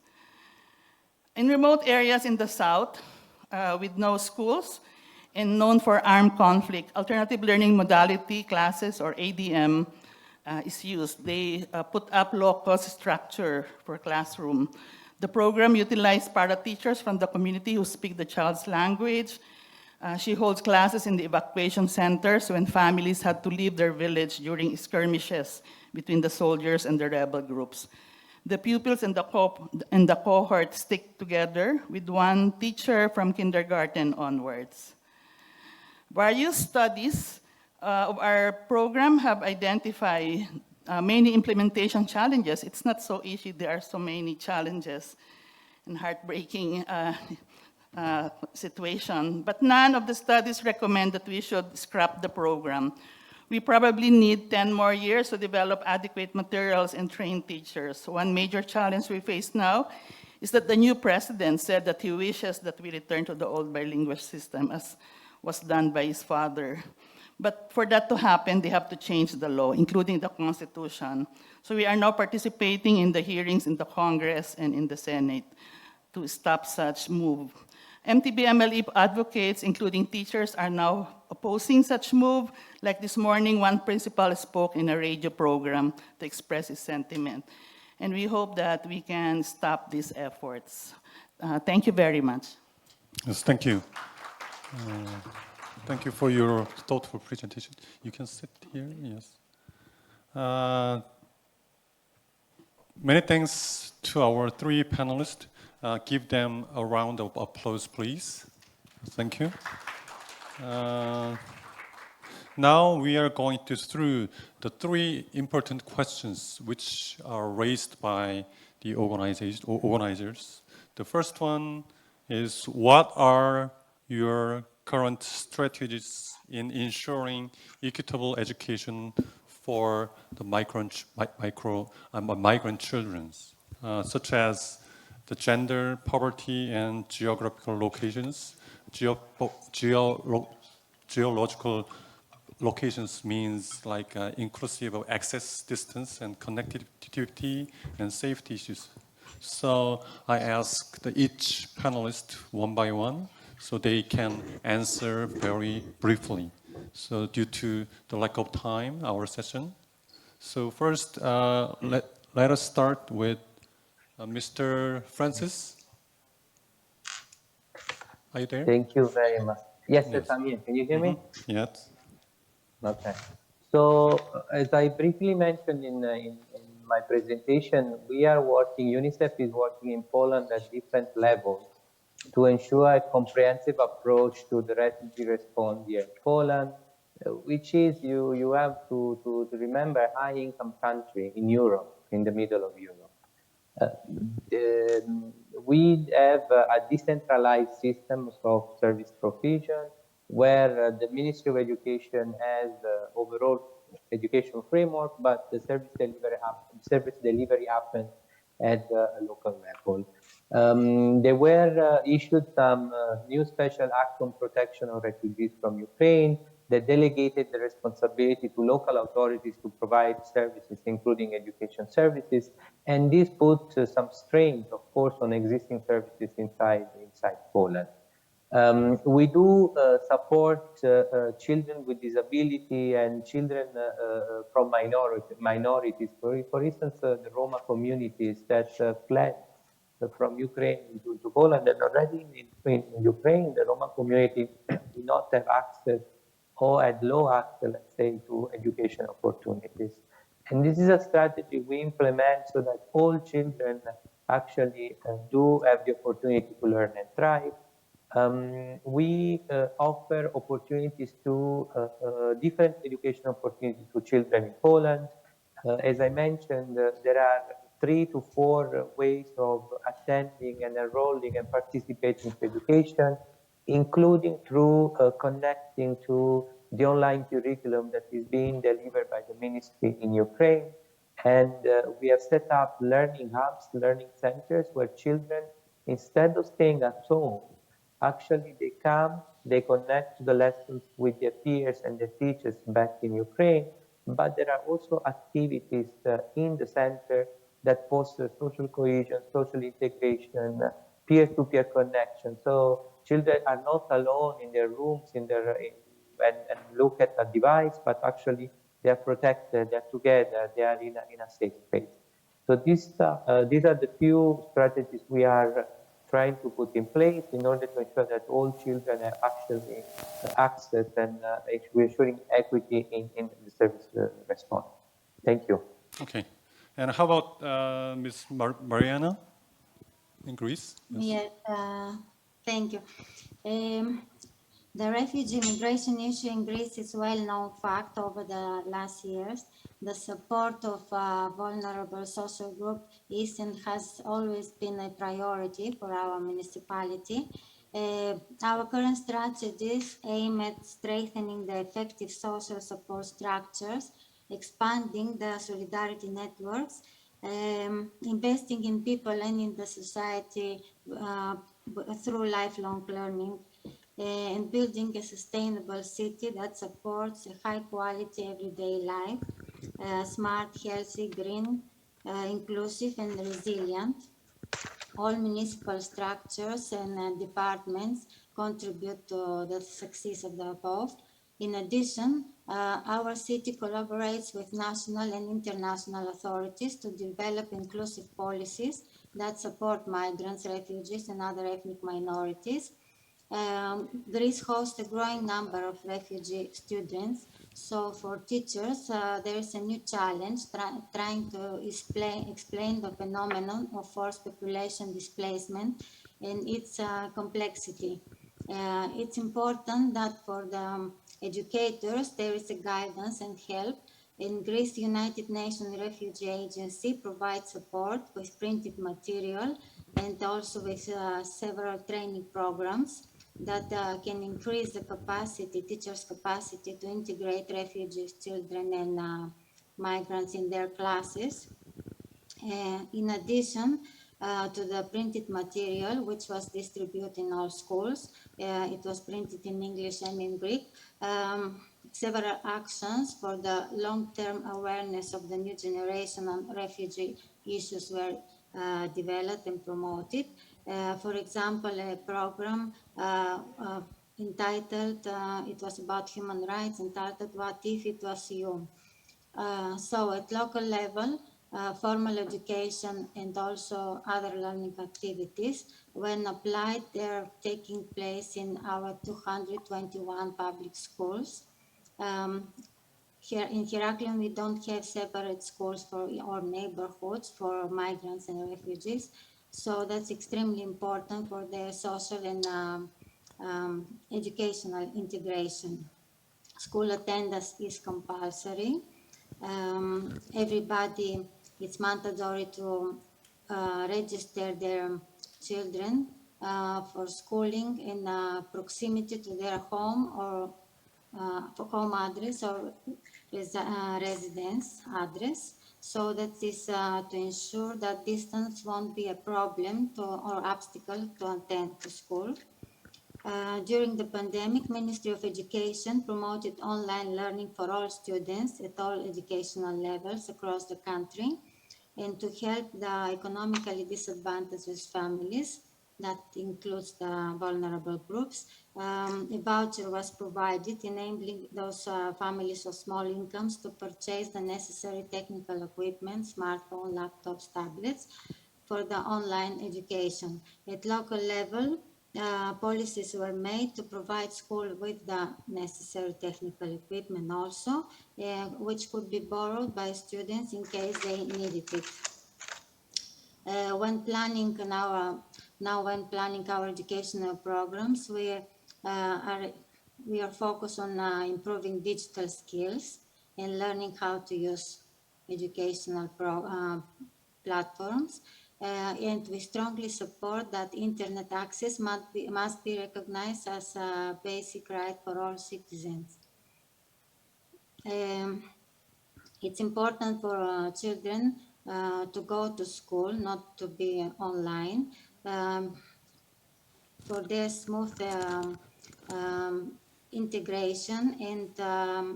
[SPEAKER 5] In remote areas in the South, with no schools and known for armed conflict, alternative learning modality classes, or ADM, is used. They put up low-cost structure for classroom. The program utilized para-teachers from the community who speak the child's language. She holds classes in the evacuation centers when families had to leave their village during skirmishes between the soldiers and the rebel groups. The pupils and the cohort stick together with one teacher from kindergarten onwards. Various studies of our program have identified many implementation challenges. It's not so easy. There are so many challenges and heartbreaking situation, but none of the studies recommend that we should scrap the program. We probably need 10 more years to develop adequate materials and train teachers. One major challenge we face now is that the new president said that he wishes that we return to the old bilingual system as was done by his father. But for that to happen, they have to change the law, including the Constitution. So we are now participating in the hearings in the Congress and in the Senate to stop such move. MTBMLE advocates, including teachers, are now opposing such move. Like this morning, one principal spoke in a radio program to express his sentiment. And we hope that we can stop these efforts. Thank you very much.
[SPEAKER 1] Yes, thank you. Thank you for your thoughtful presentation. You can sit here, yes. Many thanks to our three panelists. Give them a round of applause, please. Thank you. Now we are going to through the three important questions which are raised by the organizers. The first one is, what are your current strategies in ensuring equitable education for the migrant children, such as the gender, poverty, and geographical locations, geological locations means like inclusive of access, distance, and connectivity and safety issues. So I asked each panelist one by one so they can answer very briefly. So due to the lack of time, our session. So first, let us start with Mr. Francis. Are you there?
[SPEAKER 2] Thank you very much. Yes, yes,
[SPEAKER 1] Yes.
[SPEAKER 2] I'm here. Can you hear me?
[SPEAKER 1] Yes.
[SPEAKER 2] Okay. So, as I briefly mentioned in my presentation, we are working, UNICEF is working in Poland at different levels to ensure a comprehensive approach to the refugee response here in Poland, which is, you have to remember, high-income country in Europe, in the middle of Europe. We have a decentralized system of service provision where the Ministry of Education has the overall education framework, but the service delivery happens at the local level. There were issued some new special act on protection of refugees from Ukraine that delegated the responsibility to local authorities to provide services, including education services, and this put some strain, of course, on existing services inside Poland. We do support children with disability and children from minorities. For instance, the Roma communities that fled from Ukraine to Poland, and already in Ukraine, the Roma community do not have access or had low access, let's say, to education opportunities. And this is a strategy we implement so that all children actually do have the opportunity to learn and thrive. We offer opportunities to different education opportunities to children in Poland. As I mentioned, there are 3 to 4 ways of attending and enrolling and participating to education, including through connecting to the online curriculum that is being delivered by the ministry in Ukraine. And we have set up learning hubs, learning centers, where children, instead of staying at home, actually they come, they connect to the lessons with their peers and their teachers back in Ukraine, but there are also activities in the center that foster social cohesion, social integration, peer-to-peer connection. So children are not alone in their rooms, and look at a device, but actually they are protected, they are together, they are in a safe space. So these are the few strategies we are trying to put in place in order to ensure that all children have actually access and we're ensuring equity in the service response. Thank you.
[SPEAKER 1] Okay. And how about Ms. Mariana in Greece?
[SPEAKER 4] Yes, thank you. The refugee migration issue in Greece is a well-known fact over the last years. The support of vulnerable social group is and has always been a priority for our municipality. Our current strategies aim at strengthening the effective social support structures, expanding the solidarity networks, investing in people and in the society through lifelong learning, and building a sustainable city that supports a high quality everyday life, smart, healthy, green, inclusive and resilient. All municipal structures and departments contribute to the success of the above. In addition, our city collaborates with national and international authorities to develop inclusive policies that support migrants, refugees, and other ethnic minorities. Greece hosts a growing number of refugee students. So for teachers, there is a new challenge trying to explain the phenomenon of forced population displacement and its complexity. It's important that for the educators, there is a guidance and help. In Greece, United Nations Refugee Agency provides support with printed material and also with several training programs that can increase the capacity, teachers' capacity to integrate refugees, children, and migrants in their classes. In addition to the printed material, which was distributed in all schools, it was printed in English and in Greek. Several actions for the long-term awareness of the new generation on refugee issues were developed and promoted. For example, a program entitled, it was about human rights, entitled What If It Was You? So at local level, formal education and also other learning activities, when applied, they're taking place in our 221 public schools. Here in Heraklion, we don't have separate schools for or neighborhoods for migrants and refugees. So that's extremely important for their social and educational integration. School attendance is compulsory. Everybody, it's mandatory to register their children for schooling in proximity to their home or for home address or residence address. So that is to ensure that distance won't be a problem or obstacle to attend to school. During the pandemic, Ministry of Education promoted online learning for all students at all educational levels across the country. And to help the economically disadvantaged families, that includes the vulnerable groups, a voucher was provided enabling those families of small incomes to purchase the necessary technical equipment, smartphone, laptops, tablets, for the online education. At local level, policies were made to provide school with the necessary technical equipment also, which could be borrowed by students in case they needed it. When planning our educational programs, we are focused on improving digital skills and learning how to use educational platforms. And we strongly support that internet access must be recognized as a basic right for all citizens. It's important for children to go to school, not to be online, for their smooth integration and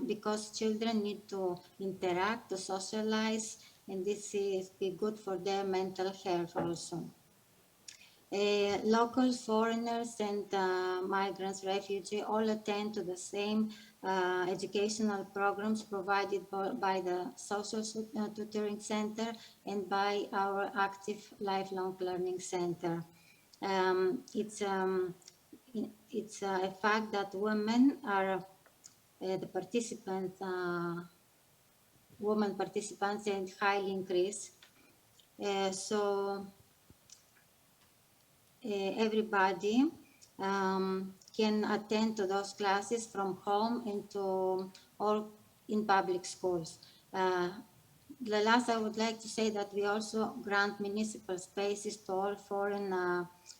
[SPEAKER 4] because children need to interact, to socialize, and this is be good for their mental health also. Local foreigners and migrants, refugees all attend to the same educational programs provided by the Social Tutoring Center and by our Active Lifelong Learning Center. It's a fact that women are the participants, women participants and highly increased. So everybody can attend to those classes from home into all in public schools. The last, I would like to say that we also grant municipal spaces to all foreign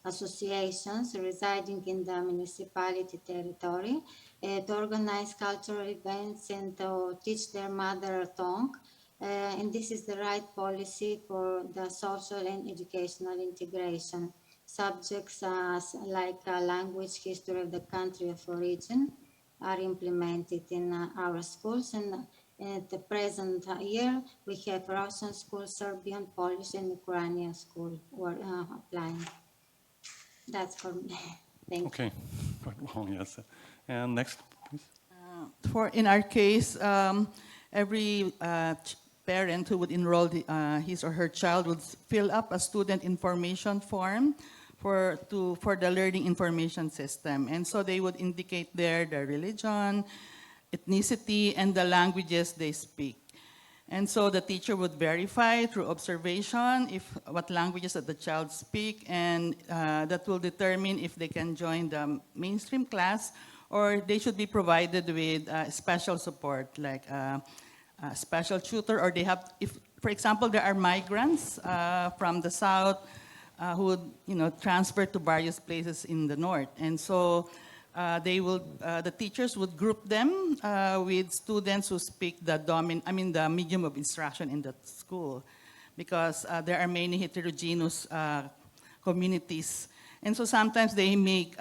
[SPEAKER 4] associations residing in the municipality territory to organize cultural events and to teach their mother tongue. And this is the right policy for the social and educational integration. Subjects like language, history of the country of origin are implemented in our schools, and at the present year we have Russian school, Serbian, Polish, and Ukrainian school applying. That's for me. Thank you.
[SPEAKER 1] Okay. Well, yes. And next, please.
[SPEAKER 5] In our case, every parent who would enroll his or her child would fill up a student information form for the learning information system. And so they would indicate there their religion, ethnicity, and the languages they speak. And so the teacher would verify through observation if what languages that the child speak, and that will determine if they can join the mainstream class or they should be provided with special support, like a special tutor, or they have, if, for example, there are migrants from the south who would, transfer to various places in the north, and so the teachers would group them with students who speak the medium of instruction in that school, because there are many heterogeneous communities. And so sometimes they make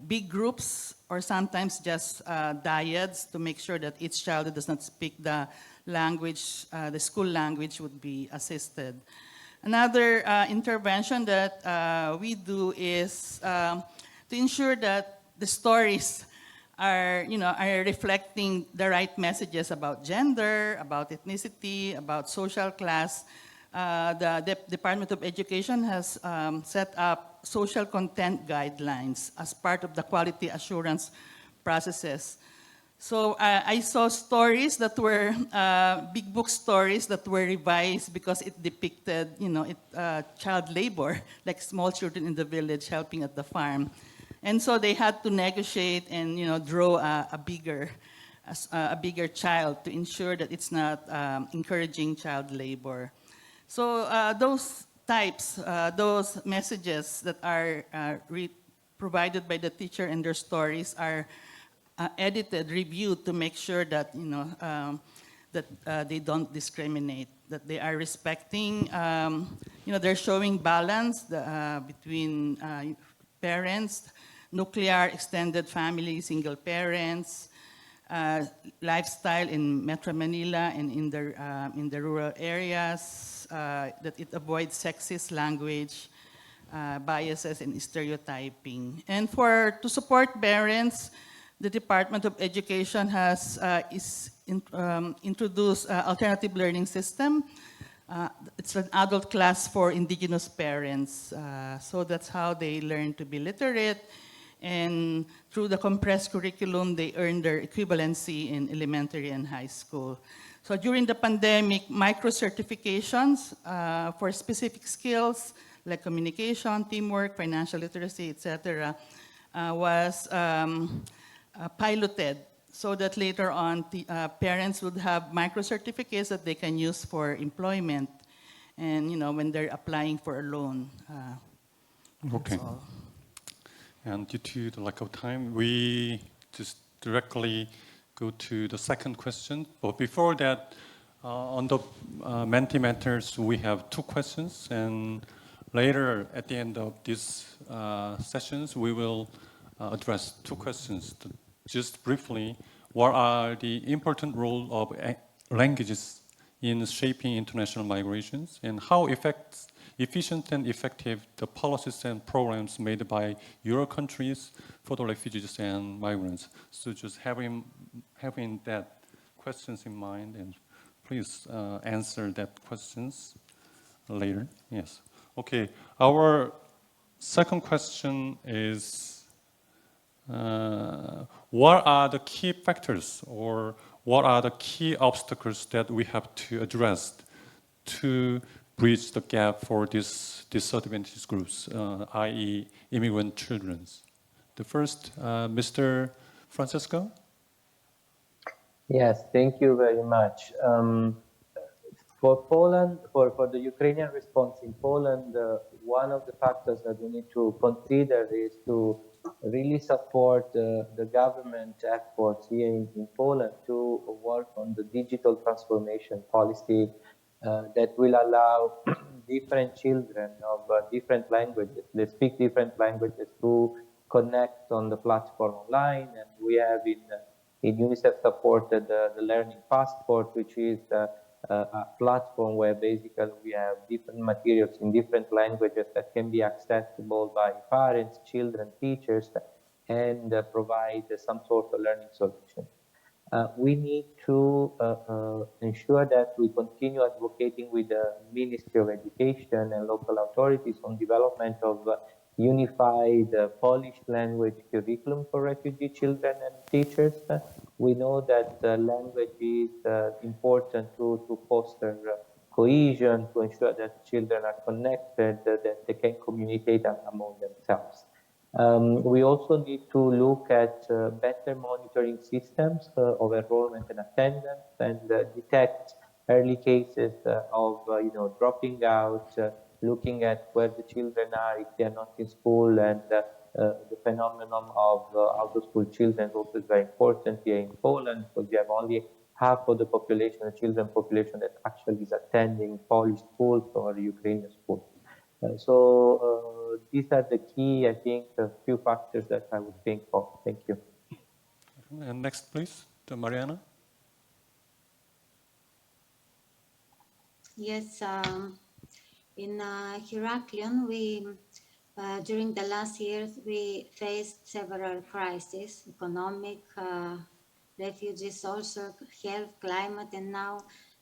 [SPEAKER 5] big groups or sometimes just dyads to make sure that each child who does not speak the language, the school language, would be assisted. Another intervention that we do is to ensure that the stories are reflecting the right messages about gender, about ethnicity, about social class. The Department of Education has set up social content guidelines as part of the quality assurance processes. So I saw stories that were big book stories that were revised because it depicted, child labor, like small children in the village helping at the farm. And so they had to negotiate and draw a bigger child to ensure that it's not encouraging child labor. So those messages that are provided by the teacher and their stories are edited, reviewed to make sure that they don't discriminate, that they are respecting, they're showing balance between parents, nuclear, extended family, single parents, lifestyle in Metro Manila and in the rural areas, that it avoids sexist language, biases, and stereotyping. And to support parents, the Department of Education has introduced alternative learning system. It's an adult class for indigenous parents. So that's how they learn to be literate. And through the compressed curriculum, they earn their equivalency in elementary and high school. So during the pandemic, micro-certifications for specific skills like communication, teamwork, financial literacy, etc., was piloted so that later on parents would have micro-certificates that they can use for employment and when they're applying for a loan.
[SPEAKER 1] Okay.
[SPEAKER 5] That's all.
[SPEAKER 1] And due to the lack of time, we just directly go to the second question. But before that, on the Mentimentors, we have two questions. And later, at the end of these sessions, we will address two questions. Just briefly, what are the important role of languages in shaping international migrations, and how efficient and effective the policies and programs made by Euro countries for the refugees and migrants. So just having that questions in mind, and please answer that questions later. Yes. Okay. Our second question is, what are the key factors or what are the key obstacles that we have to address to bridge the gap for these disadvantaged groups, i.e. immigrant children? The first, Mr. Francisco?
[SPEAKER 2] Yes, thank you very much. For Poland, for the Ukrainian response in Poland, one of the factors that we need to consider is to really support the government efforts here in Poland to work on the digital transformation policy that will allow different children of different languages, they speak different languages, to connect on the platform online. And we have in UNICEF supported the Learning Passport, which is a platform where basically we have different materials in different languages that can be accessible by parents, children, teachers, and provide some sort of learning solution. We need to ensure that we continue advocating with the Ministry of Education and local authorities on development of unified Polish language curriculum for refugee children and teachers. We know that language is important to foster cohesion, to ensure that children are connected, that they can communicate among themselves. We also need to look at better monitoring systems of enrollment and attendance, and detect early cases of dropping out, looking at where the children are if they are not in school, and the phenomenon of out of school children also is very important here in Poland, because we have only half of the population, the children population, that actually is attending Polish schools or Ukrainian schools. These are the key, I think, a few factors that I would think of. Thank you.
[SPEAKER 1] And next, please, to Mariana.
[SPEAKER 4] Yes, in Heraklion, during the last years, we faced several crises: economic, refugee, social, health, climate, and now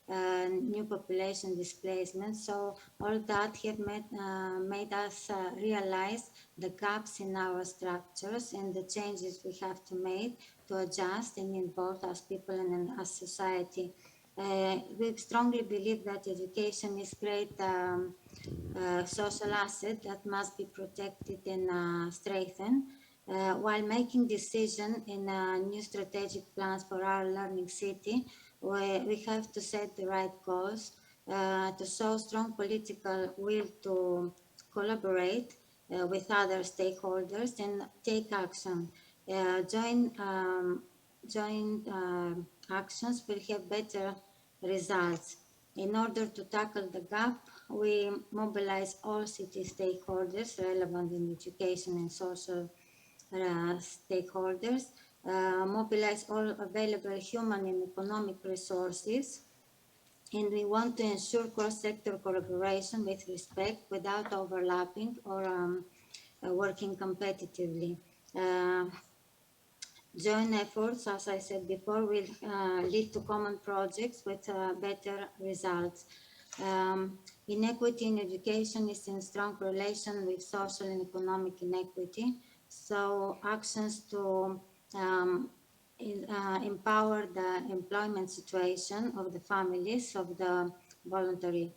[SPEAKER 4] new population displacement. So all that have made us realize the gaps in our structures and the changes we have to make to adjust and involve as people and as society. We strongly believe that education is great social asset that must be protected and strengthened. While making decisions in new strategic plans for our learning city, we have to set the right goals to show strong political will to collaborate with other stakeholders and take action. Joint actions will have better results. In order to tackle the gap, we mobilize all city stakeholders relevant in education and social stakeholders, mobilize all available human and economic resources, and we want to ensure cross-sector collaboration with respect without overlapping or working competitively. Joint efforts, as I said before, will lead to common projects with better results. Inequity in education is in strong relation with social and economic inequity. So actions to empower the employment situation of the families of the voluntary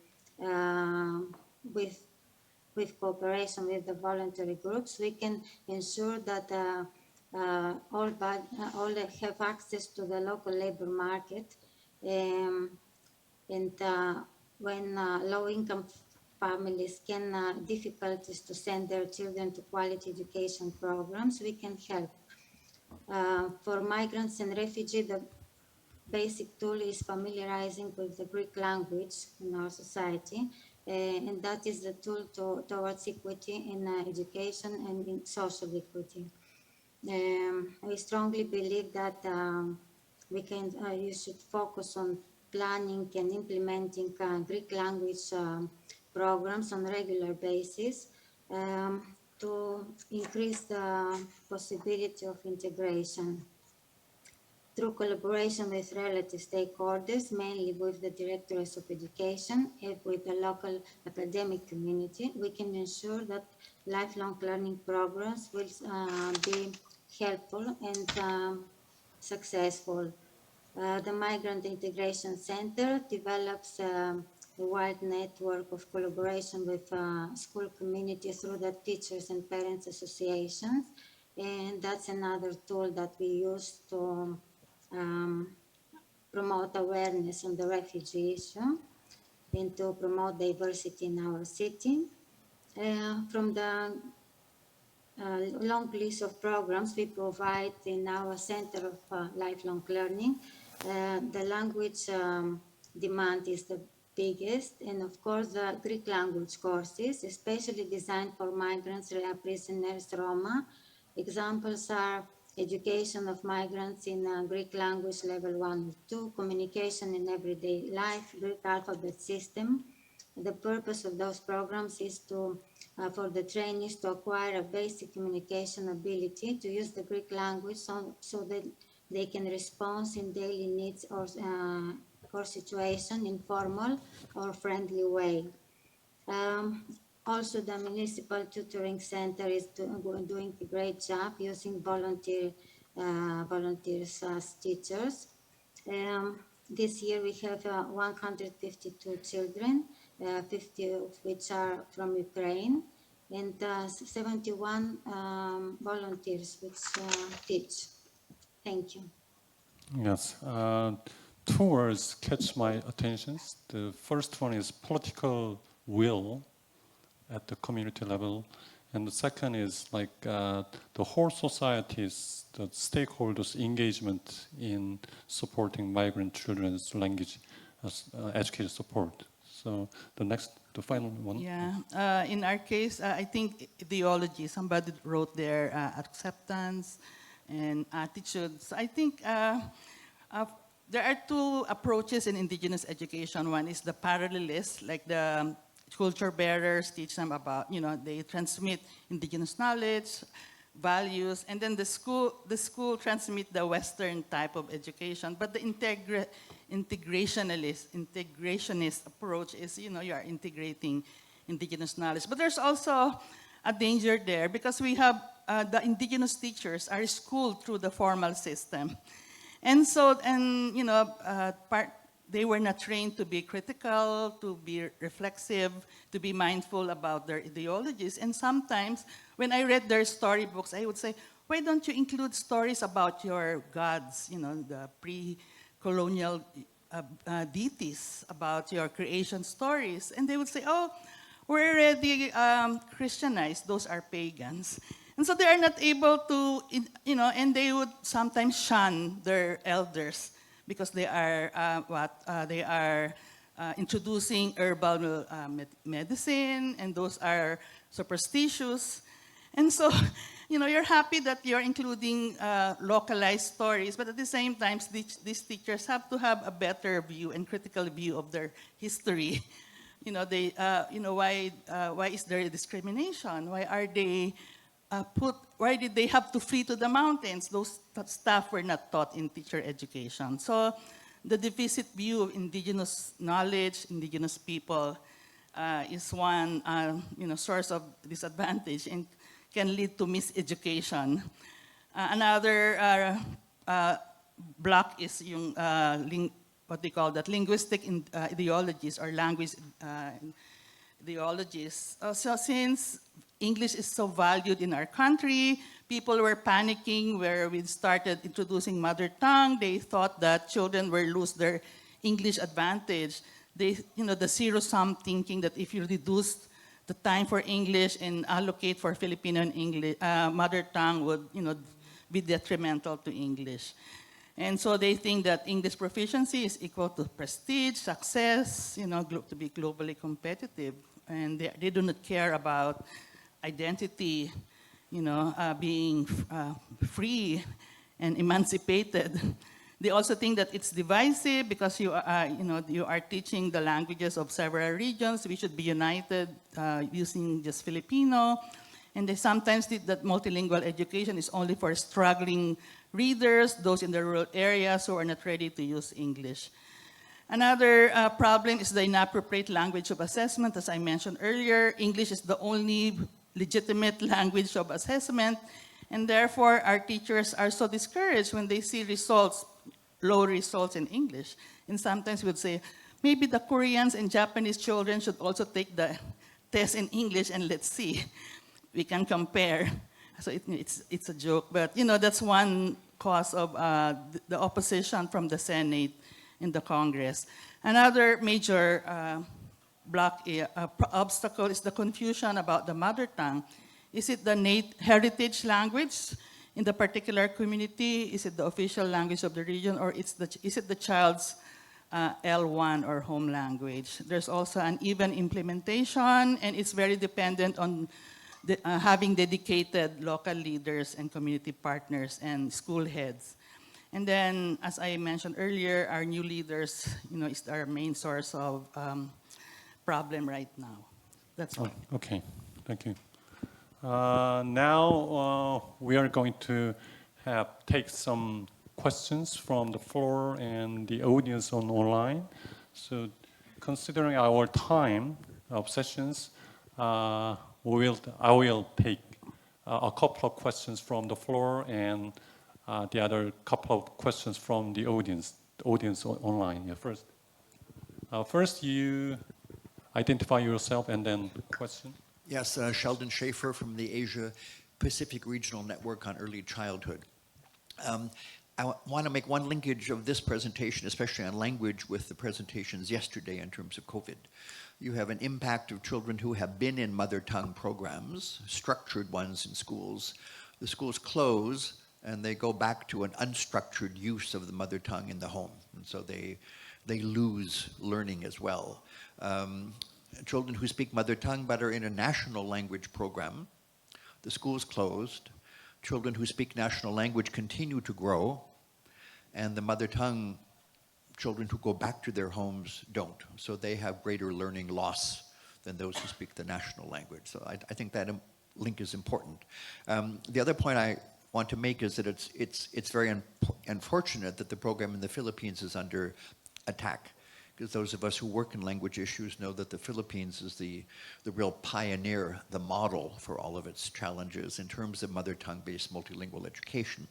[SPEAKER 4] with cooperation with the voluntary groups, we can ensure that all have access to the local labor market. And when low-income families can difficulties to send their children to quality education programs, we can help. For migrants and refugees, the basic tool is familiarizing with the Greek language in our society, and that is the tool towards equity in education and in social equity. I strongly believe that you should focus on planning and implementing Greek language programs on a regular basis to increase the possibility of integration. Through collaboration with relative stakeholders, mainly with the Directorates of Education and with the local academic community, we can ensure that lifelong learning programs will be helpful and successful. The Migrant Integration Center develops a wide network of collaboration with school community through the teachers and parents associations, and that's another tool that we use to promote awareness on the refugee issue and to promote diversity in our city. From the long list of programs we provide in our Center of Lifelong Learning, the language demand is the biggest, and of course the Greek language courses, especially designed for migrants, prisoners, Roma. Examples are education of migrants in Greek language level 1 or 2, communication in everyday life, Greek alphabet system. The purpose of those programs is for the trainees to acquire a basic communication ability to use the Greek language so that they can respond in daily needs or situation in formal or friendly way. Also, the Municipal Tutoring Center is doing a great job using volunteers as teachers. This year we have 152 children, 50 of which are from Ukraine, and 71 volunteers which teach. Thank you.
[SPEAKER 1] Yes. Two words catch my attention. The first one is political will at the community level, and the second is like the whole society's, the stakeholders' engagement in supporting migrant children's language education support. So the final one.
[SPEAKER 5] Yeah, in our case, I think ideology, somebody wrote there, acceptance and attitudes. I think there are two approaches in indigenous education. One is the parallelist, like the culture bearers teach them about, they transmit indigenous knowledge, values, and then the school transmit the Western type of education. But the integrationist approach is, you are integrating indigenous knowledge. But there's also a danger there because we have the indigenous teachers are schooled through the formal system. And so, they were not trained to be critical, to be reflexive, to be mindful about their ideologies. And sometimes, when I read their storybooks, I would say, why don't you include stories about your gods, the pre-colonial deities, about your creation stories? And they would say, oh, we're already Christianized, those are pagans. And so they are not able to, and they would sometimes shun their elders because they are introducing herbal medicine, and those are superstitious. And so, you're happy that you're including localized stories, but at the same time, these teachers have to have a better view and critical view of their history. Why is there discrimination? Why did they have to flee to the mountains? Those stuff were not taught in teacher education. So the deficit view of indigenous knowledge, indigenous people, is one source of disadvantage and can lead to miseducation. Another block is yung what they call that linguistic ideologies or language ideologies. So since English is so valued in our country, people were panicking where we started introducing mother tongue. They thought that children will lose their English advantage. The zero-sum thinking that if you reduce the time for English and allocate for Filipino and English, mother tongue would, be detrimental to English. And so they think that English proficiency is equal to prestige, success, to be globally competitive. And they do not care about identity, being free and emancipated. They also think that it's divisive because you are teaching the languages of several regions. We should be united using just Filipino. And they sometimes think that multilingual education is only for struggling readers, those in the rural areas who are not ready to use English. Another problem is the inappropriate language of assessment. As I mentioned earlier, English is the only legitimate language of assessment, and therefore our teachers are so discouraged when they see low results in English. And sometimes we would say, maybe the Koreans and Japanese children should also take the test in English and let's see. We can compare. So it's a joke, but that's one cause of the opposition from the Senate in the Congress. Another major obstacle is the confusion about the mother tongue. Is it the heritage language in the particular community? Is it the official language of the region, or is it the child's L1 or home language? There's also uneven implementation, and it's very dependent on having dedicated local leaders and community partners and school heads. And then, as I mentioned earlier, our new leaders, is our main source of problem right now. That's all.
[SPEAKER 1] Okay, thank you. Now we are going to take some questions from the floor and the audience online. So, considering our time of sessions, I will take a couple of questions from the floor and the other couple of questions from the audience online. Yeah, first you identify yourself and then question.
[SPEAKER 6] Yes, Sheldon Schaefer from the Asia Pacific Regional Network on Early Childhood. I want to make one linkage of this presentation, especially on language, with the presentations yesterday in terms of COVID. You have an impact of children who have been in mother tongue programs, structured ones in schools. The schools close and they go back to an unstructured use of the mother tongue in the home. And so they lose learning as well. Children who speak mother tongue but are in a national language program, the schools closed. Children who speak national language continue to grow, and the mother tongue children who go back to their homes don't. So they have greater learning loss than those who speak the national language. So I think that link is important. The other point I want to make is that it's very unfortunate that the program in the Philippines is under attack. Because those of us who work in language issues know that the Philippines is the real pioneer, the model for all of its challenges in terms of mother tongue-based multilingual education.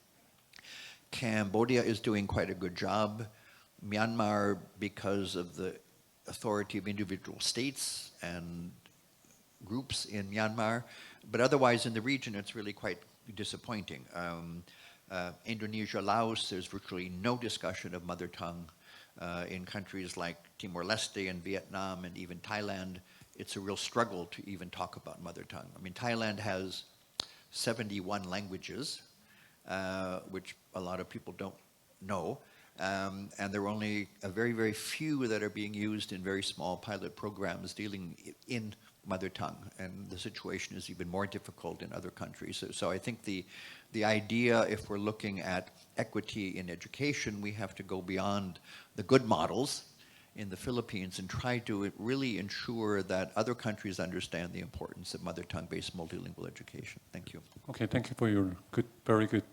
[SPEAKER 6] Cambodia is doing quite a good job. Myanmar, because of the authority of individual states and groups in Myanmar, but otherwise in the region it's really quite disappointing. Indonesia, Laos, there's virtually no discussion of mother tongue. In countries like Timor-Leste and Vietnam and even Thailand, it's a real struggle to even talk about mother tongue. I mean, Thailand has 71 languages, which a lot of people don't know, and there are only a very, very few that are being used in very small pilot programs dealing in mother tongue, and the situation is even more difficult in other countries. So I think the idea, if we're looking at equity in education, we have to go beyond the good models in the Philippines and try to really ensure that other countries understand the importance of mother tongue-based multilingual education. Thank you.
[SPEAKER 1] Okay, thank you for your very good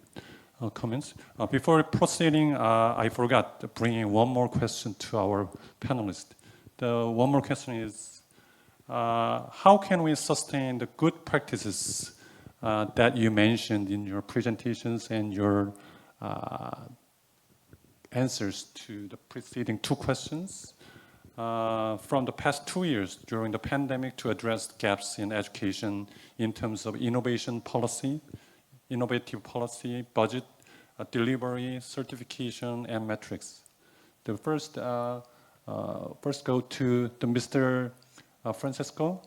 [SPEAKER 1] comments. Before proceeding, I forgot to bring in one more question to our panelists. The one more question is, how can we sustain the good practices that you mentioned in your presentations and your answers to the preceding two questions from the past 2 years during the pandemic to address gaps in education in terms of innovative policy, budget, delivery, certification, and metrics? The first go to the Mr. Francisco.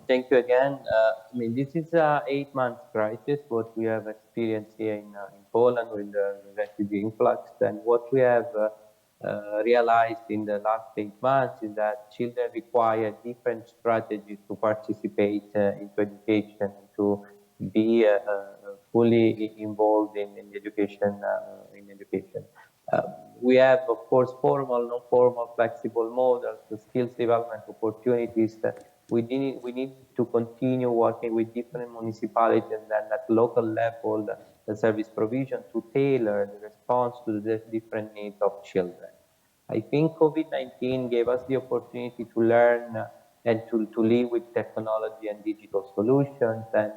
[SPEAKER 2] Thank you again. I mean, this is an 8-month crisis, what we have experienced here in Poland with the refugee influx. And what we have realized in the last 8 months is that children require different strategies to participate into education, to be fully involved in education. We have, of course, formal, non-formal, flexible models, the skills development opportunities. We need to continue working with different municipalities and then at local level, the service provision to tailor the response to the different needs of children. I think COVID-19 gave us the opportunity to learn and to live with technology and digital solutions. And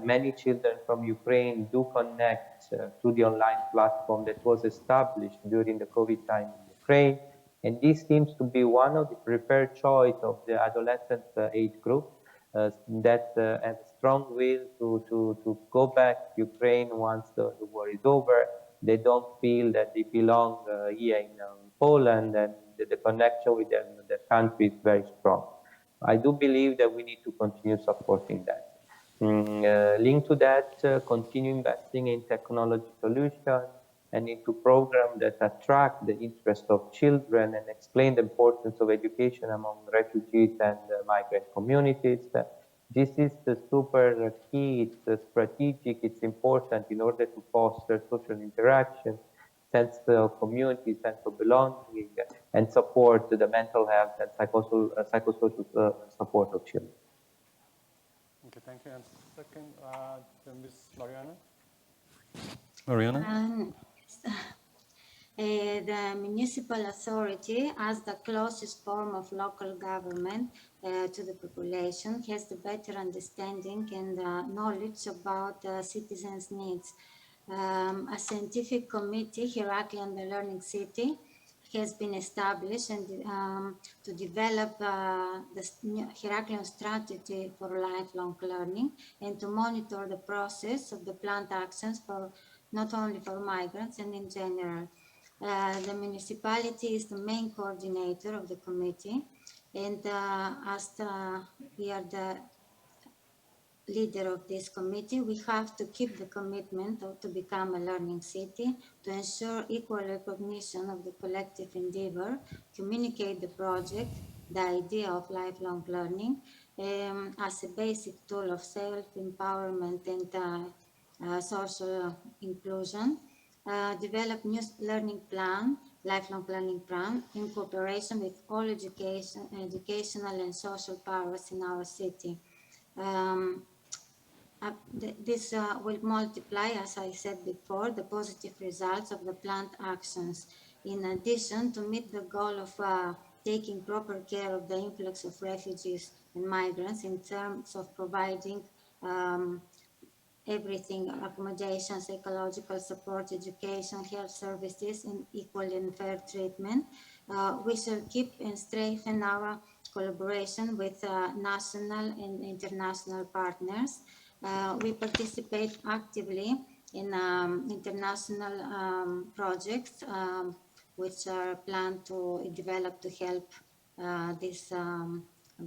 [SPEAKER 2] many children from Ukraine do connect to the online platform that was established during the COVID time in Ukraine. And this seems to be one of the preferred choice of the adolescent age group that have a strong will to go back to Ukraine once the war is over. They don't feel that they belong here in Poland, and the connection with their country is very strong. I do believe that we need to continue supporting that. Linked to that, continue investing in technology solutions and into programs that attract the interest of children and explain the importance of education among refugees and migrant communities. This is the super key, it's strategic, it's important in order to foster social interaction, sense of community, sense of belonging, and support the mental health and psychosocial support of children.
[SPEAKER 1] Okay, thank you. And second, Ms. Mariana.
[SPEAKER 4] The municipal authority, as the closest form of local government to the population, has the better understanding and knowledge about the citizens' needs. A scientific committee, Heraklion, the Learning City, has been established and to develop the Heraklion strategy for lifelong learning and to monitor the process of the planned actions for not only for migrants and in general. The municipality is the main coordinator of the committee, and we are the leader of this committee, we have to keep the commitment to become a learning city, to ensure equal recognition of the collective endeavor, communicate the project, the idea of lifelong learning as a basic tool of self-empowerment and social inclusion, develop new learning plan, lifelong learning plan, in cooperation with all educational and social powers in our city. This will multiply, as I said before, the positive results of the planned actions. In addition, to meet the goal of taking proper care of the influx of refugees and migrants in terms of providing everything, accommodation, psychological support, education, health services, and equal and fair treatment. We shall keep and strengthen our collaboration with national and international partners. We participate actively in international projects which are planned to develop to help these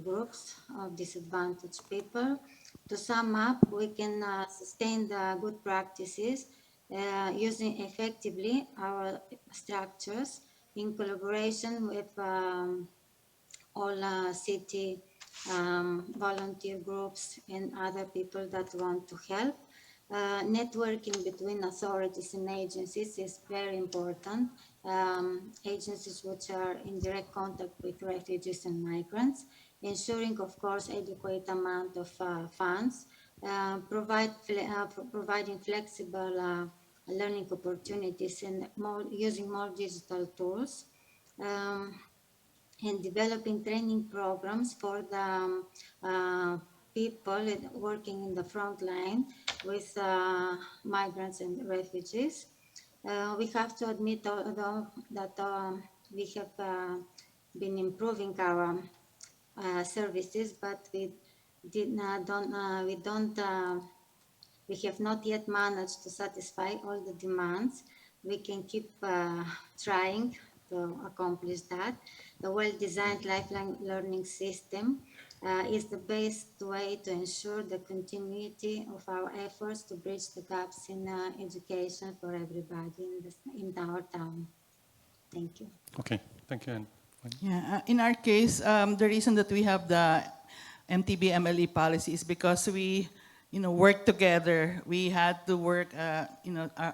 [SPEAKER 4] groups of disadvantaged people. To sum up, we can sustain the good practices using effectively our structures in collaboration with all city volunteer groups and other people that want to help. Networking between authorities and agencies is very important. Agencies which are in direct contact with refugees and migrants, ensuring, of course, adequate amount of funds, providing flexible learning opportunities and using more digital tools. And developing training programs for the people working in the front line with migrants and refugees. We have to admit though, that we have been improving our services, but we have not yet managed to satisfy all the demands. We can keep trying to accomplish that. The well-designed lifelong learning system is the best way to ensure the continuity of our efforts to bridge the gaps in education for everybody in our town. Thank you.
[SPEAKER 1] Okay, thank you. And
[SPEAKER 5] Yeah, in our case, the reason that we have the MTB MLE policy is because we, work together. We had to work,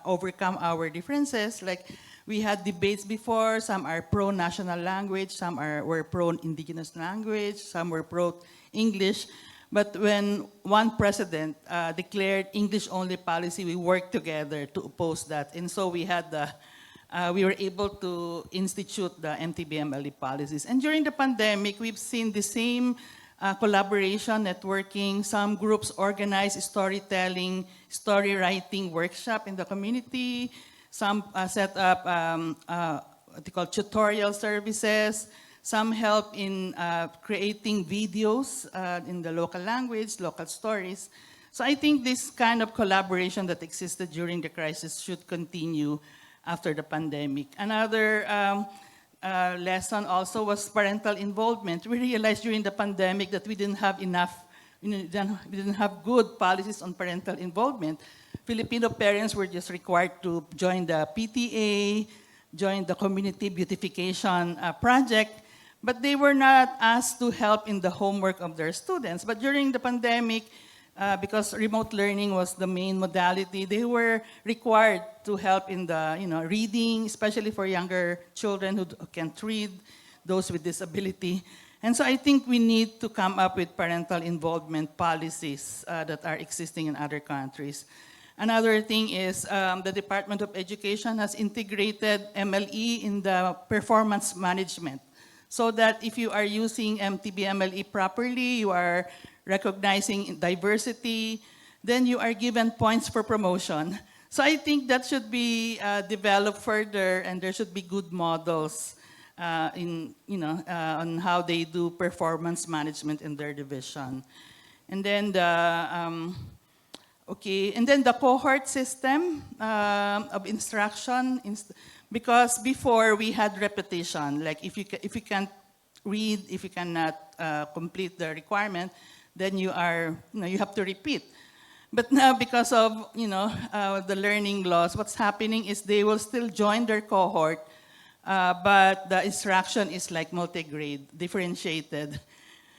[SPEAKER 5] overcome our differences. Like we had debates before. Some are pro-national language, some were pro-indigenous language, some were pro-English. But when one president declared English-only policy, we worked together to oppose that, and so we had we were able to institute the MTB-MLE policies. And during the pandemic, we've seen the same collaboration, networking. Some groups organize storytelling, story writing workshop in the community. Some set up what they call tutorial services. Some help in creating videos in the local language, local stories. So I think this kind of collaboration that existed during the crisis should continue after the pandemic. Another lesson also was parental involvement. We realized during the pandemic that we didn't have enough, we didn't have good policies on parental involvement. Filipino parents were just required to join the PTA, join the community beautification project, but they were not asked to help in the homework of their students. But during the pandemic, because remote learning was the main modality, they were required to help in the reading, especially for younger children who can't read, those with disability. And so I think we need to come up with parental involvement policies that are existing in other countries. Another thing is the Department of Education has integrated MLE in the performance management, so that if you are using MTB MLE properly, you are recognizing diversity, then you are given points for promotion. So I think that should be developed further, and there should be good models on how they do performance management in their division. And then the cohort system of instruction, because before we had repetition, like if you can't read, if you cannot complete the requirement, then you have to repeat. But now, because of the learning loss, what's happening is they will still join their cohort, but the instruction is like multi-grade, differentiated.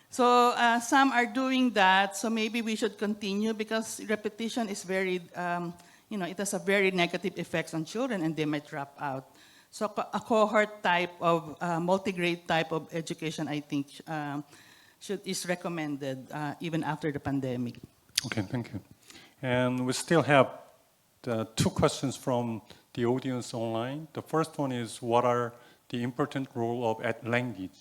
[SPEAKER 5] So some are doing that. So maybe we should continue, because repetition is very, it has a very negative effects on children, and they might drop out. So a cohort type of multi-grade type of education, I think, is recommended even after the pandemic.
[SPEAKER 1] Okay, thank you. And we still have two questions from the audience online. The first one is, what are the important role of language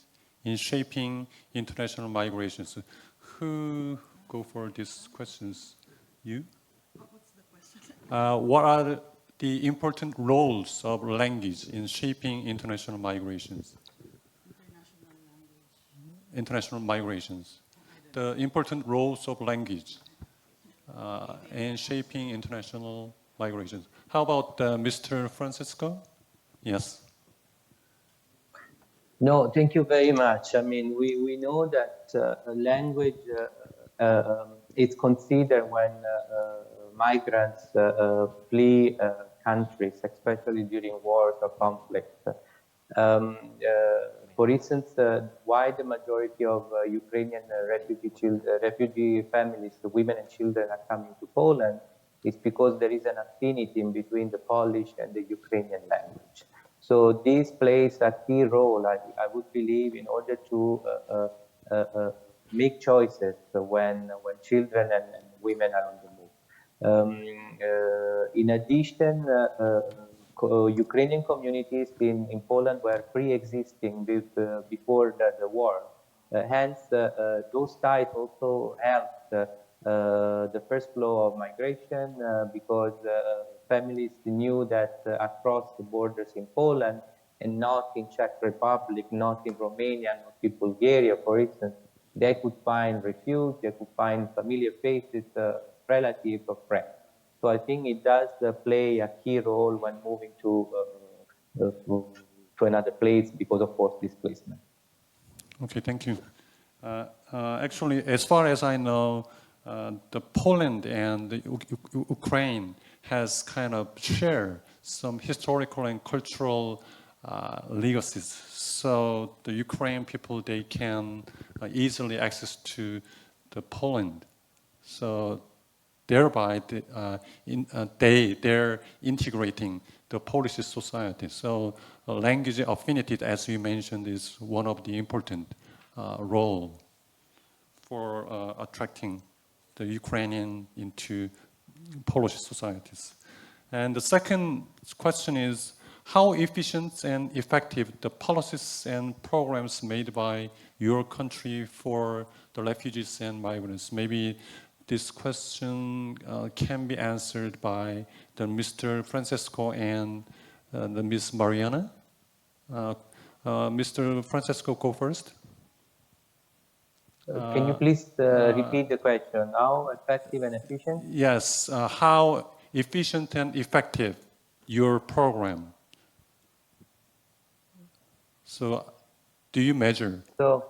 [SPEAKER 1] in shaping international migrations? Who go for these questions? You?
[SPEAKER 5] What's the question?
[SPEAKER 1] What are the important roles of language in shaping international migrations? International migrations. The important roles of language in shaping international migrations. How about Mr. Francisco? Yes.
[SPEAKER 2] No, thank you very much. I mean, we know that language is considered when migrants flee countries, especially during wars or conflicts. For instance, why the majority of Ukrainian refugee families, the women and children, are coming to Poland is because there is an affinity in between the Polish and the Ukrainian language. So this plays a key role, I would believe, in order to make choices when children and women are on the move. In addition, Ukrainian communities in Poland were pre-existing before the war. Hence, those ties also helped the first flow of migration because families knew that across the borders in Poland and not in Czech Republic, not in Romania, not in Bulgaria, for instance, they could find refuge, they could find familiar faces, relatives or friends. So I think it does play a key role when moving to another place because of forced displacement.
[SPEAKER 1] Okay, thank you. Actually, as far as I know, the Poland and the Ukraine has kind of share some historical and cultural legacies. So the Ukrainian people, they can easily access to the Poland. So thereby, they're integrating the Polish society. So language affinity, as you mentioned, is one of the important role for attracting the Ukrainian into Polish societies. And the second question is, how efficient and effective the policies and programs made by your country for the refugees and migrants? Maybe this question can be answered by the Mr. Francesco and the Ms. Mariana. Mr. Francesco, go first.
[SPEAKER 2] Can you please repeat the question? How effective and efficient?
[SPEAKER 1] Yes, how efficient and effective your program? So, do you measure?
[SPEAKER 2] So,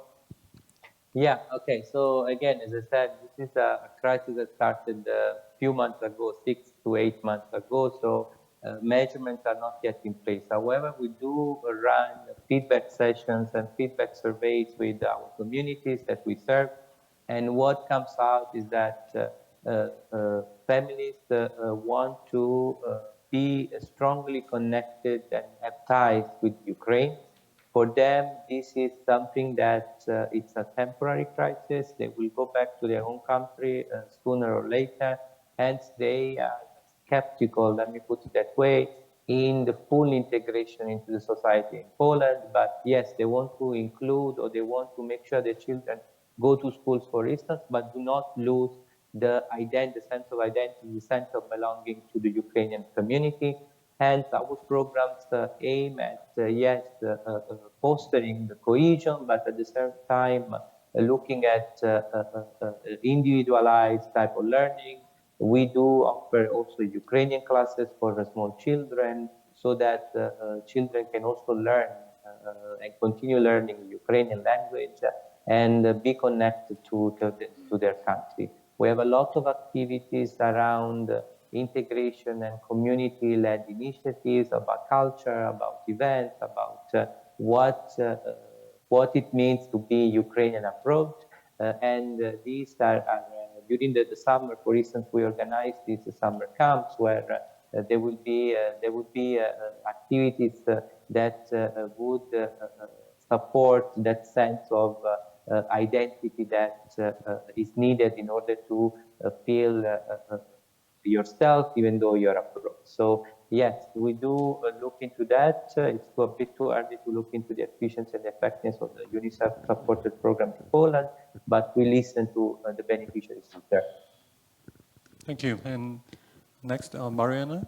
[SPEAKER 2] yeah, okay. So again, as I said, this is a crisis that started a few months ago, 6 to 8 months ago. So measurements are not yet in place. However, we do run feedback sessions and feedback surveys with our communities that we serve. And what comes out is that families want to be strongly connected and have ties with Ukraine. For them, this is something that it's a temporary crisis. They will go back to their own country sooner or later. Hence, they are skeptical, let me put it that way, in the full integration into the society in Poland. But yes, they want to include, or they want to make sure their children go to schools, for instance, but do not lose the sense of identity, the sense of belonging to the Ukrainian community. Hence, our programs aim at, fostering the cohesion, but at the same time, looking at individualized type of learning. We do offer also Ukrainian classes for the small children, so that children can also learn and continue learning Ukrainian language and be connected to their country. We have a lot of activities around integration and community-led initiatives about culture, about events, about what it means to be Ukrainian abroad. These are during the summer, for instance, we organize these summer camps where there will be activities that would support that sense of identity that is needed in order to feel yourself, even though you're abroad. So yes, we do look into that. It's a bit too early to look into the efficiency and effectiveness of the UNICEF-supported program in Poland, but we listen to the beneficiaries there.
[SPEAKER 1] Thank you. And next, Mariana.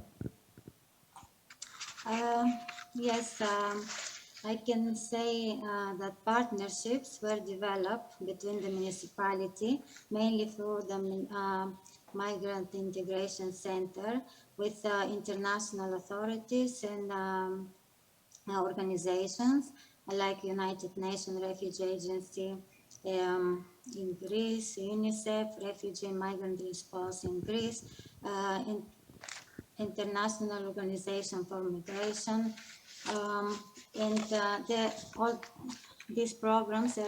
[SPEAKER 4] Yes, I can say that partnerships were developed between the municipality, mainly through the Migrant Integration Center, with international authorities and organizations like United Nations Refugee Agency in Greece, UNICEF, Refugee and Migrant Response in Greece, International Organization for Migration, all these programs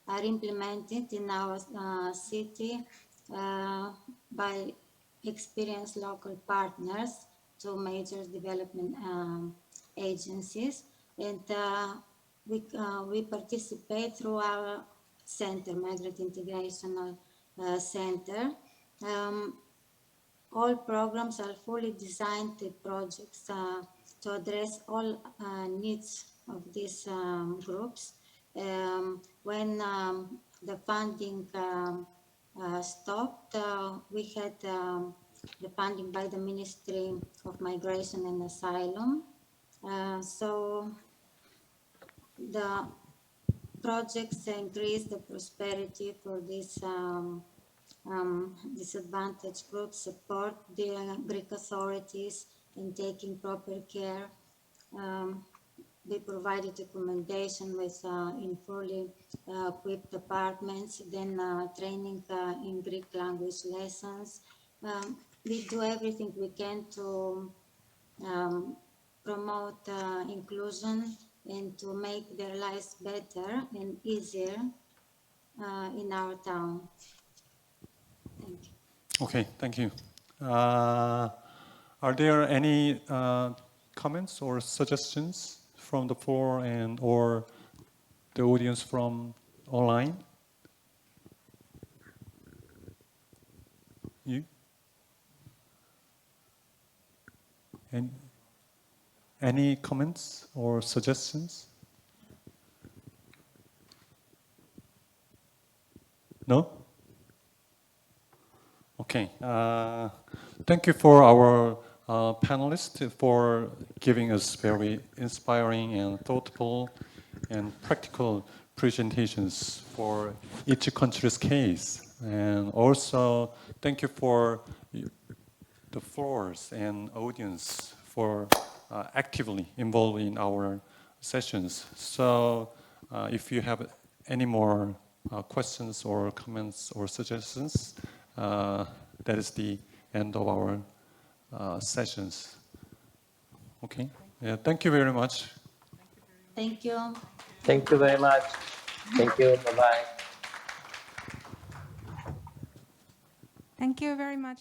[SPEAKER 4] are implemented in our city by experienced local partners, two major development agencies, and we participate through our center, Migrant Integration Center. All programs are fully designed projects to address all needs of these groups. When the funding stopped, we had the funding by the Ministry of Migration and Asylum. So the projects increase the prosperity for these disadvantaged groups, support the Greek authorities in taking proper care. They provided accommodation with in fully equipped apartments, then training in Greek language lessons. We do everything we can to promote inclusion and to make their lives better and easier in our town. Thank you.
[SPEAKER 1] Okay, thank you. Are there any comments or suggestions from the floor and or the audience from online? You? Any comments or suggestions? No? Okay. Thank you for our panelists for giving us very inspiring and thoughtful and practical presentations for each country's case. And also, thank you for the floors and audience for actively involved in our sessions. So if you have any more questions or comments or suggestions, that is the end of our sessions. Okay. Yeah, thank you very much.
[SPEAKER 4] Thank you.
[SPEAKER 2] Thank you very much. Thank you. Bye-bye.
[SPEAKER 3] Thank you very much.